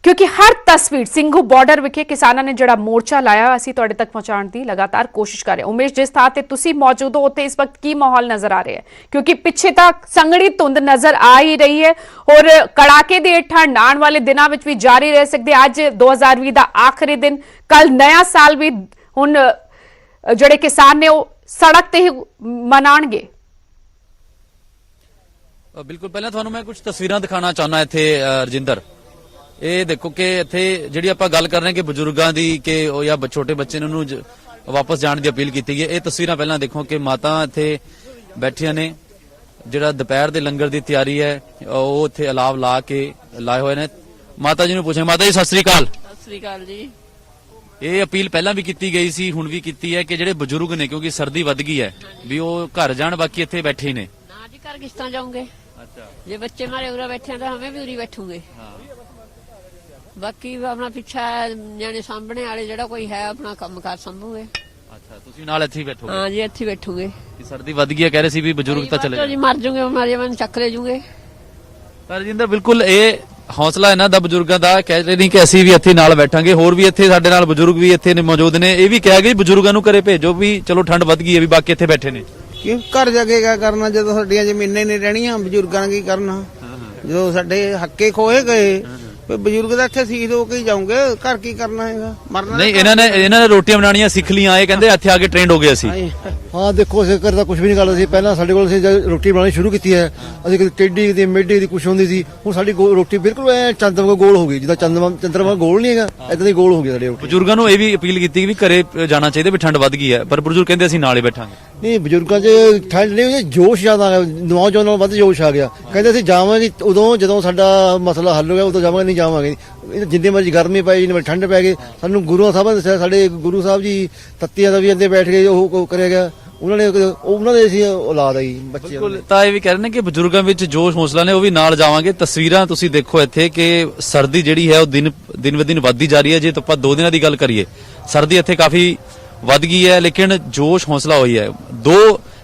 क्योंकि हर तस्वीर ਸਿੰਘੂ ਬਾਰਡਰ ਵਿਖੇ ਕਿਸਾਨਾਂ ਨੇ ਜਿਹੜਾ ਮੋਰਚਾ ਲਾਇਆ ਅਸੀਂ ਤੁਹਾਡੇ ਤੱਕ ਪਹੁੰਚਾਉਣ ਦੀ ਲਗਾਤਾਰ ਕੋਸ਼ਿਸ਼ ਕਰ ਰਹੇ ਹਾਂ। ਉਮੇਸ਼, ਜਿਸ ਥਾਂ ਤੇ ਤੁਸੀਂ ਮੌਜੂਦ ਹੋ ਉੱਥੇ ਇਸ ਵਕਤ ਕੀ ਮਾਹੌਲ ਨਜ਼ਰ ਆ ਰਿਹਾ ਹੈ? ਕਿਉਂਕਿ ਪਿੱਛੇ ਤਾਂ ਸੰਘਣੀ ਧੁੰਦ ਨਜ਼ਰ ਆ ਹੀ ਰਹੀ ਹੈ ਔਰ ਕੜਾਕੇ ਦੀ ਠੰਡ ਆਉਣ ਵਾਲੇ ਦਿਨਾਂ ਵਿੱਚ ਵੀ ਜਾਰੀ ਰਹਿ ਸਕਦੀ ਹੈ। ਅੱਜ 2020 ਦਾ ਆਖਰੀ ਦਿਨ, ਕੱਲ ਨया ਸਾਲ ਵੀ ਹੁਣ ਜਿਹੜੇ ਕਿਸਾਨ ਨੇ ਉਹ ਸੜਕ ਤੇ ਹੀ ਮਨਾਉਣਗੇ। ਬਿਲਕੁਲ, ਪਹਿਲਾਂ ਤੁਹਾਨੂੰ ਮੈਂ ਕੁਝ ਤਸਵੀਰਾਂ ਦਿਖਾਉਣਾ ਚਾਹੁੰਦਾ ਇੱਥੇ ਰਜਿੰਦਰ। ਇਹ ਦੇਖੋ ਕਿ ਇੱਥੇ ਜਿਹੜੀ ਆਪਾਂ ਗੱਲ ਕਰ ਰਹੇ ਹਾਂ ਕਿ ਬਜ਼ੁਰਗਾਂ ਦੀ ਕਿ ਉਹ ਜਾਂ ਛੋਟੇ ਬੱਚੇ ਨੂੰ ਵਾਪਸ ਜਾਣ ਦੀ ਅਪੀਲ ਕੀਤੀ ਗਈ ਹੈ। ਇਹ ਤਸਵੀਰਾਂ ਪਹਿਲਾਂ ਦੇਖੋ ਕਿ ਮਾਤਾ ਇੱਥੇ ਬੈਠੀਆਂ ਨੇ, ਜਿਹੜਾ ਦੁਪਹਿਰ ਦੇ ਲੰਗਰ ਦੀ ਤਿਆਰੀ ਹੈ ਉਹ ਇੱਥੇ ਅਲਾਵ ਲਾ ਕੇ ਲਾਏ ਹੋਏ ਨੇ। ਮਾਤਾ ਜੀ ਨੂੰ ਪੁੱਛਾਂਗੇ। ਮਾਤਾ ਜੀ ਸਤਿ ਸ੍ਰੀ ਅਕਾਲ। ਸਤਿ ਸ੍ਰੀ ਅਕਾਲ ਜੀ। ਇਹ ਅਪੀਲ ਪਹਿਲਾਂ ਵੀ ਕੀਤੀ ਗਈ ਸੀ, ਹੁਣ ਵੀ ਕੀਤੀ ਹੈ ਕਿ ਜਿਹੜੇ ਬਜ਼ੁਰਗ ਨੇ, ਕਿਉਂਕਿ ਸਰਦੀ ਵੱਧ ਗਈ ਹੈ, ਵੀ ਉਹ ਘਰ ਜਾਣ, ਬਾਕੀ ਇੱਥੇ ਬੈਠੇ ਹੀ ਨੇ। ਨਾ ਜੀ, ਘਰ ਕਿਸ ਤਰ੍ਹਾਂ ਜਾਓਗੇ? ਜੇ ਬੱਚੇ ਮਾਰੇ ਉਰੇ ਬੈਠੇ ਤਾਂ ਹमें ਵੀ ਉਰੀ ਬੈਠੂਗੇ। ਬਾਕੀ ਆਪਣਾ ਪਿੱਛਾ ਨਿਆਣੇ ਸਾਹਮਣੇ ਵਾਲੇ ਜਿਹੜਾ ਕੋਈ ਹੈ ਆਪਣਾ ਕੰਮਕਾਰ ਸੰਭੂਗੇ। ਅੱਛਾ, ਤੁਸੀਂ ਨਾਲ ਇੱਥੇ ਹੀ ਬੈਠੋਗੇ? ਹਾਂ ਜੀ, ਇੱਥੇ ਬੈਠੂਗੇ। ਸਰਦੀ ਵੱਧ ਗਈ ਹੈ, ਕਹਿ ਰਹੇ ਸੀ ਵੀ ਬਜ਼ੁਰਗ ਤਾਂ ਚਲੇ ਜੀ, ਮਰ ਜੂਗੇ, ਮਾਰੇ ਮੈਨੂੰ ਚੱਕ ਲੈ ਜੂਗੇ। ਪਰ ਜਿੰਦਰ ਬਿਲਕੁਲ ਇਹ ਹੌਸਲਾ ਇਹਨਾਂ ਦਾ ਬਜ਼ੁਰਗਾਂ ਦਾ, ਕਹਿ ਰਹੇ ਨਹੀਂ ਕਿ ਅਸੀਂ ਵੀ ਇੱਥੇ ਨਾਲ ਬੈਠਾਂਗੇ। ਹੋਰ ਵੀ ਇੱਥੇ ਸਾਡੇ ਨਾਲ ਬਜ਼ੁਰਗ ਵੀ ਇੱਥੇ ਨੇ ਮੌਜੂਦ ਨੇ। ਇਹ ਵੀ ਕਿਹਾ ਗਿਆ ਬਜ਼ੁਰਗਾਂ ਨੂੰ ਘਰੇ ਭੇਜੋ, ਵੀ ਚਲੋ ਠੰਡ ਵੱਧ ਗਈ ਹੈ, ਵੀ ਬਾਕੀ ਇੱਥੇ ਬੈਠੇ ਨੇ। ਕਿਉਂ ਘਰ ਜਾ ਕੇ ਕਿਆ ਕਰਨਾ ਜਦੋਂ ਸਾਡੀਆਂ ਜ਼ਮੀਨਾਂ ਨਹੀਂ ਰਹਿਣੀਆਂ? ਬਜ਼ੁਰਗਾਂ ਨੇ ਕੀ ਕਰਨਾ ਜਦੋਂ ਸਾਡੇ ਹੱਕੇ ਖੋਏ ਗਏ? ਬਜ਼ੁਰਗ ਦਾ ਇੱਥੇ ਸੀਸ ਹੋ ਕੇ ਹੀ ਜਾਉਂਗੇ, ਘਰ ਕੀ ਕਰਨਾ ਹੈਗਾ? ਮਰਨਾ ਨਹੀਂ। ਇਹਨਾਂ ਨੇ ਰੋਟੀਆਂ ਬਣਾਉਣੀਆਂ ਸਿੱਖ ਲੀਆਂ। ਇਹ ਕਹਿੰਦੇ ਇੱਥੇ ਆ ਕੇ ਟ੍ਰੇਨਡ ਹੋ ਗਏ ਅਸੀਂ। ਹਾਂ ਦੇਖੋ, ਅਸੀਂ ਘਰ ਦਾ ਕੁਝ ਵੀ ਨਹੀਂ ਕਰਦੇ ਸੀ। ਪਹਿਲਾਂ ਸਾਡੇ ਕੋਲ ਅਸੀਂ ਰੋਟੀ ਬਣਾਉਣੀ ਸ਼ੁਰੂ ਕੀਤੀ ਹੈ, ਅਸੀਂ ਕਦੇ ਟੇਢੀ ਕਦੇ ਮੇਢੀ ਦੀ ਕੁਛ ਹੁੰਦੀ ਸੀ। ਹੁਣ ਸਾਡੀ ਰੋਟੀ ਬਿਲਕੁਲ ਚੰਦਰਮਾ ਗੋਲ ਹੋ ਗਈ, ਜਿੱਦਾਂ ਚੰਦਰਮਾ ਗੋਲ ਨਹੀਂ ਹੈਗਾ, ਇਦਾਂ ਦੀ ਗੋਲ ਹੋ ਗਈ ਸਾਡੀ ਰੋਟੀ। ਬਜ਼ੁਰਗਾਂ ਨੂੰ ਇਹ ਵੀ ਅਪੀਲ ਕੀਤੀ ਵੀ ਘਰੇ ਜਾਣਾ ਚਾਹੀਦਾ, ਵੀ ਠੰਡ ਵੱਧ ਗਈ ਹੈ, ਪਰ ਬਜ਼ੁਰਗ ਕਹਿੰਦੇ ਅਸੀਂ ਨਾਲ ਹੀ ਬੈਠਾਂਗੇ। ਨਹੀਂ, ਬਜ਼ੁਰਗਾਂ 'ਚ ਠੰਡ ਨਹੀਂ, ਜੋਸ਼ ਜ਼ਿਆਦਾ ਆ ਗਿਆ, ਨੌਜਵਾਨਾਂ ਨਾਲੋਂ ਵੱਧ ਜੋਸ਼ ਆ ਗਿਆ। ਕਹਿੰਦੇ ਅਸੀਂ ਜਾਵਾਂਗੇ ਉਦੋਂ ਜਦੋਂ ਸਾਡਾ ਮਸਲਾ ਹੱਲ ਹੋ ਗਿਆ, ਉਦੋਂ ਜਾਵਾਂਗੇ, ਨਹੀਂ ਜਾਵਾਂਗੇ। ਜਿੰਨੇ ਮਰਜ਼ੀ ਗਰਮੀ ਪੈ, ਜਿੰਨੇ ਮਰਜ਼ੀ ਠੰਡ ਪੈ ਗਈ, ਸਾਨੂੰ ਗੁਰੂਆਂ ਸਾਹਿਬਾਂ ਨੇ ਦੱਸਿਆ, ਸਾਡੇ ਗੁਰੂ ਸਾਹਿਬ ਜੀ ਤੱਤੀਆਂ ਦਾ ਵੀ ਅੰਦਰ ਬੈਠ ਕੇ ਉਹ ਕਰਿਆ ਗਿਆ। ਉਹਨਾਂ ਦੇ ਅਸੀਂ ਔਲਾਦ ਆਈ ਬੱਚੇ। ਤਾਂ ਇਹ ਵੀ ਕਹਿ ਰਹੇ ਨੇ ਕਿ ਬਜ਼ੁਰਗਾਂ ਵਿੱਚ ਜੋਸ਼ ਹੌਸਲਾ ਨੇ, ਉਹ ਵੀ ਨਾਲ ਜਾਵਾਂਗੇ। ਤਸਵੀਰਾਂ ਤੁਸੀਂ ਦੇਖੋ ਇੱਥੇ ਕਿ ਸਰਦੀ ਜਿਹੜੀ ਹੈ ਉਹ ਦਿਨ ਬ ਦਿਨ ਵੱਧਦੀ ਜਾ ਰਹੀ ਹੈ। ਜੇ ਆਪਾਂ 2 ਦਿਨਾਂ ਦੀ ਗੱਲ ਕਰੀਏ, ਸਰਦੀ ਇੱਥੇ ਕਾਫੀ ਵੱਧ ਗਈ ਹੈ, ਲੇਕਿਨ ਜੋਸ਼ ਹੌਸਲਾ ਹੋਈ ਹੈ। 2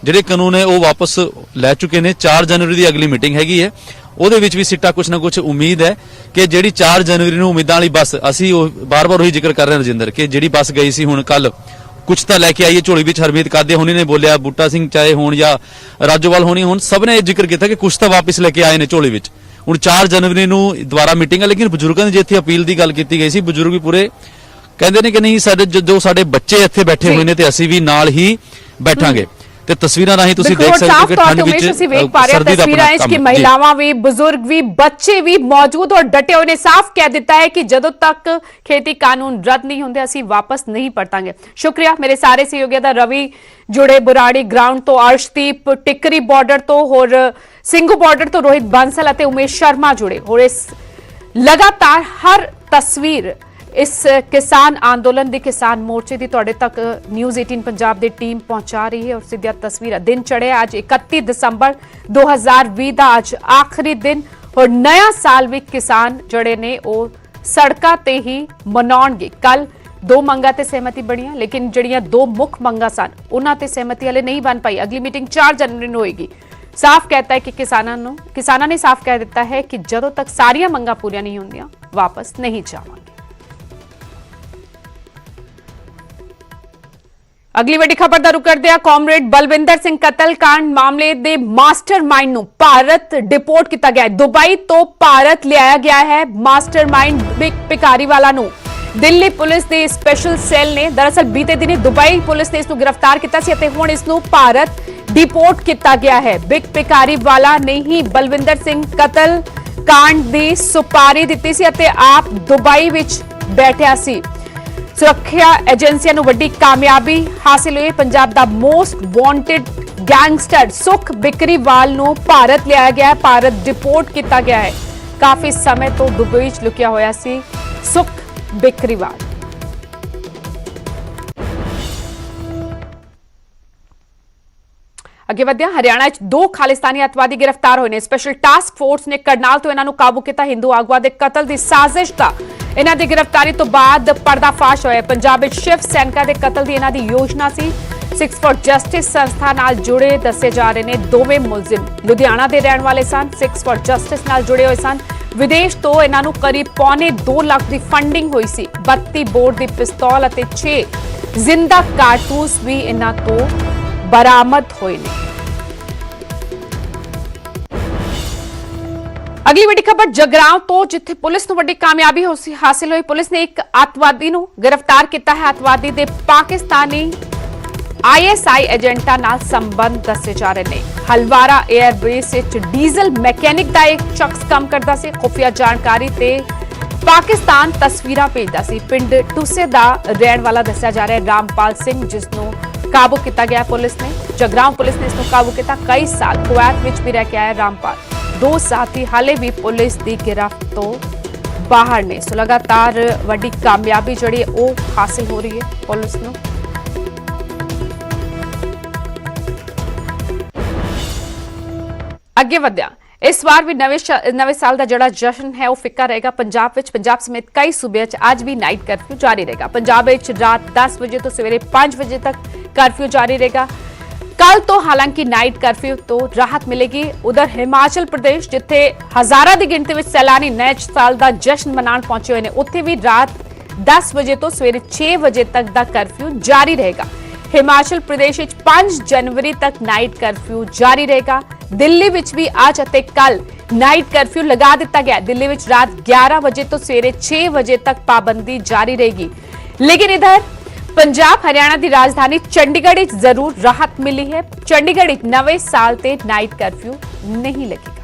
ਜਿਹੜੇ ਕਾਨੂੰਨ ਹੈ ਉਹ ਵਾਪਸ ਲੈ ਚੁੱਕੇ ਨੇ। 4 ਜਨਵਰੀ ਦੀ ਅਗਲੀ ਮੀਟਿੰਗ ਹੈਗੀ ਹੈ, ਉਹਦੇ ਵਿੱਚ ਵੀ ਸਿੱਟਾ ਕੁਛ ਨਾ ਕੁਛ ਉਮੀਦ ਹੈ ਕਿ ਜਿਹੜੀ 4 ਜਨਵਰੀ ਨੂੰ ਉਮੀਦਾਂ ਵਾਲੀ ਬੱਸ, ਅਸੀਂ ਉਹ ਬਾਰ-ਬਾਰ ਉਹੀ ਜ਼ਿਕਰ ਕਰ ਰਹੇ ਹਾਂ ਰਜਿੰਦਰ, ਕਿ ਜਿਹੜੀ ਬੱਸ ਗਈ ਸੀ ਹੁਣ ਕੱਲ ਕੁਛ ਤਾਂ ਲੈ ਕੇ ਆਈਏ ਝੋਲੀ ਵਿੱਚ। ਹਰਮੀਤ ਕਾਦੇ ਹੋਣੀ ਨੇ ਬੋਲਿਆ, ਬੂਟਾ ਸਿੰਘ ਚਾਹੇ ਹੋਣ ਜਾਂ ਰਾਜੋਵਾਲ ਹੋਣੀ ਹੋਣ, ਸਭ ਨੇ ਇਹ ਜ਼ਿਕਰ ਕੀਤਾ ਕਿ ਕੁਛ ਤਾਂ ਵਾਪਸ ਲੈ ਕੇ ਆਏ ਨੇ ਝੋਲੀ ਵਿੱਚ। ਹੁਣ 4 ਜਨਵਰੀ ਨੂੰ ਦੁਬਾਰਾ ਮੀਟਿੰਗ ਹੈ, ਲੇਕਿਨ ਬਜ਼ੁਰਗਾਂ ਦੀ ਜੇ ਇੱਥੇ ਅਪੀਲ ਦੀ ਗੱਲ ਕੀਤੀ ਗਈ ਸੀ, ਬਜ਼ੁਰਗ ਵੀ ਪੂਰੇ ਕਹਿੰਦੇ ਨੇ ਕਿ ਨਹੀਂ, ਸਾਡੇ ਜੋ ਸਾਡੇ ਬੱਚੇ ਇੱਥੇ ਬੈਠੇ ਹੋਏ ਨੇ ਤੇ ਅਸੀਂ ਵੀ ਨਾਲ ਹੀ ਬੈਠਾਂਗੇ। ਤੇ ਤਸਵੀਰਾਂ ਰਾਹੀਂ ਤੁਸੀਂ ਦੇਖ ਸਕਦੇ ਹੋ ਕਿ ਠੰਡ ਵਿੱਚ ਅਸੀਂ ਵੇਖ ਪਾ ਰਹੇ ਹਾਂ ਤਸਵੀਰਾਂ ਵਿੱਚ ਕਿ ਮਹਿਲਾਵਾਂ ਵੀ, ਬਜ਼ੁਰਗ ਵੀ, ਬੱਚੇ ਵੀ ਮੌਜੂਦ ਔਰ ਡਟੇ ਹੋਏ ਨੇ। ਸਾਫ਼ ਕਹਿ ਦਿੱਤਾ ਹੈ ਕਿ ਜਦੋਂ ਤੱਕ ਖੇਤੀ ਕਾਨੂੰਨ ਰੱਦ ਨਹੀਂ ਹੁੰਦੇ ਅਸੀਂ ਵਾਪਸ ਨਹੀਂ ਪਰਤਾਂਗੇ। ਸ਼ੁਕਰੀਆ ਮੇਰੇ ਸਾਰੇ ਸਹਿਯੋਗੀਆਂ ਦਾ। ਰਵੀ ਜੁੜੇ ਬੁਰਾੜੀ ਗਰਾਊਂਡ ਤੋਂ, ਅਰਸ਼ਦੀਪ ਟਿਕਰੀ ਬਾਰਡਰ ਤੋਂ, ਹੋਰ ਸਿੰਘੂ ਬਾਰਡਰ ਤੋਂ ਰੋਹਿਤ ਬਾਂਸਲ ਅਤੇ ਉਮੇਸ਼ ਸ਼ਰਮਾ ਜੁੜੇ। ਹੋਰ ਇਸ ਲਗਾਤਾਰ ਹਰ ਤਸਵੀਰ इस किसान अंदोलन दी किसान मोर्चे दी तुहाडे तक न्यूज़ 18 पंजाब दी टीम पहुंचा रही है और सीधा तस्वीर दिन चढ़े आज 31 दिसंबर 2020 दा आज आखिरी दिन और नया साल भी किसान जड़े ने वो सड़कों ते ही मनाउणगे। कल दो मंगां ते सहमति बनी है लेकिन जड़ियां दो मुख मंगां सन उन्हां ते सहमति हले नहीं बन पाई। अगली मीटिंग 4 जनवरी नूं होएगी। साफ कहता है कि किसानां ने साफ कह दिता है कि जदों तक सारियां मंगां पूरियां नहीं होंदियां वापस नहीं जावांगे। अगली वड्डी खबर दा रुख करदे आ। कॉमरेड बलविंदर सिंह कतलकांड मामले दे मास्टरमाइंड नूं भारत डिपोर्ट किया गया है। दुबई तो भारत लिया गया है मास्टरमाइंड बिग पिकारीवाला नूं। दिल्ली पुलिस दे स्पेशल सेल ने दरअसल बीते दिनी दुबई पुलिस ने इसनूं गिरफ्तार किया सी अते हुण इसनूं भारत डिपोर्ट किया गया है। बिग पिकारीवाला ने ही बलविंदर सिंह कतल कांड दी सुपारी दित्ती सी अते आप दुबई विच बैठिया सी। सुरक्षा एजेंसियां नूं वड्डी कामयाबी हासिल हुई। पंजाब दा मोस्ट वांटेड गैंगस्टर सुख बिकरीवाल नूं भारत लिया गया है, भारत डिपोर्ट किया गया है। काफी समय तो दुबई च लुकिया होया सी सुख बिकरीवाल। अगे वधिया हरियाणा च 2 खालिस्तानी अतवादी गिरफ्तार होए ने। स्पेशल टास्क फोर्स ने करनाल तो इन्हां नूं काबू किया। हिंदू आगुआ दे कतल दी साजिश दा इन्हां दी गिरफ्तारी तो बाद पर्दाफाश होया। पंजाब विच शिव सैनिका दे कतल दी इन्हां दी योजना सी। 6 फॉर जस्टिस संस्था नाल जुड़े दसे जा रहे ने दोवें मुलजिम लुधियाना दे रहण वाले सन। 6 फॉर जस्टिस नाल जुड़े होए सन। विदेश तो इन्हां नूं करीब 2.25 लाख दी फंडिंग हुई सी। 32 बोर दी पिस्तौल अते 6 जिंदा कारतूस भी इन्हां तो बरामद होए ने। अगली वड्डी खबर जगरांव तो जिथे पुलिस नूं वड्डी कामयाबी हासिल हुई। पुलिस ने एक अतवादी नूं गिरफ्तार किया है। अतवादी दे पाकिस्तानी ISI एजेंटा नाल संबंध दसे जा रहे ने। हलवारा एयरबेस विच डीजल मैकेनिक दा एक शख्स काम करदा सी। खुफिया जानकारी ते पाकिस्तान तस्वीरां भेजदा सी। पिंड टूसे दा रहण वाला दस्या जा रहा है रामपाल सिंह, जिसनूं काबू किया गया पुलिस ने। जगरांव पुलिस ने इसनूं काबू किया। कई साल कुवैत विच भी रह के आया रामपाल। 2 साथी हाले भी पुलिस की गिरफ्त तो बाहर ने। सो लगातार वड्डी कामयाबी जड़ी वो हासिल हो रही है पुलिस नूं। अगे वधिया इस बार भी नवे साल का जड़ा जश्न है वो फिक्का रहेगा। पंजाब समेत कई सूबे आज भी नाइट कर्फ्यू जारी रहेगा। पंजाब रात 10 बजे तो सवेरे 5 बजे तक कर्फ्यू जारी रहेगा। कल तो हालांकि नाइट कर्फ्यू तो राहत मिलेगी। उधर हिमाचल प्रदेश जिथे हजारां की गिनती में सैलानी नए साल का जश्न मनाने पहुंचे हुए हैं, उत्थे भी रात 10 बजे तो सवेरे 6 बजे तक का कर्फ्यू जारी रहेगा। हिमाचल प्रदेश 5 जनवरी तक नाइट कर्फ्यू जारी रहेगा। दिल्ली विच भी आज अते कल नाइट कर्फ्यू लगा दिता गया। दिल्ली विच रात 11 बजे तो सवेरे 6 बजे तक पाबंदी जारी रहेगी। लेकिन इधर पंजाब हरियाणा की राजधानी चंडीगढ़ जरूर राहत मिली है। चंडीगढ़ नवे साल ते नाइट कर्फ्यू नहीं लगेगा।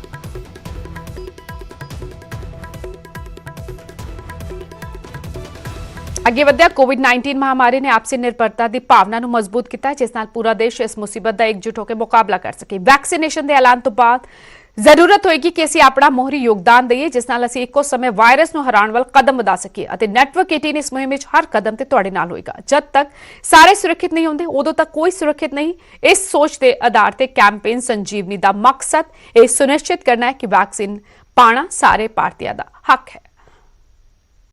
अगे वधिया कोविड-19 महामारी ने आपसी निर्भरता की भावना को मजबूत किया, जिस नाल पूरा देश इस मुसीबत का एकजुट होकर मुकाबला कर सके। वैक्सीनेशन के ऐलान तो बाद जरूरत होएगी कि असीं अपना मोहरी योगदान दईए, जिस नाल असीं इक्को समय वायरस नूं हराउण वाल कदम वधा सकीए। अते नैटवर्क 18 इस मुहिम विच हर कदम ते तुहाडे नाल होएगा। जद तक सारे सुरक्षित नहीं होंदे उदों तक कोई सुरक्षित नहीं। इस सोच के आधार ते कैंपेन संजीवनी का मकसद यह सुनिश्चित करना है कि वैक्सीन पाना सारे भारतीयों का हक है।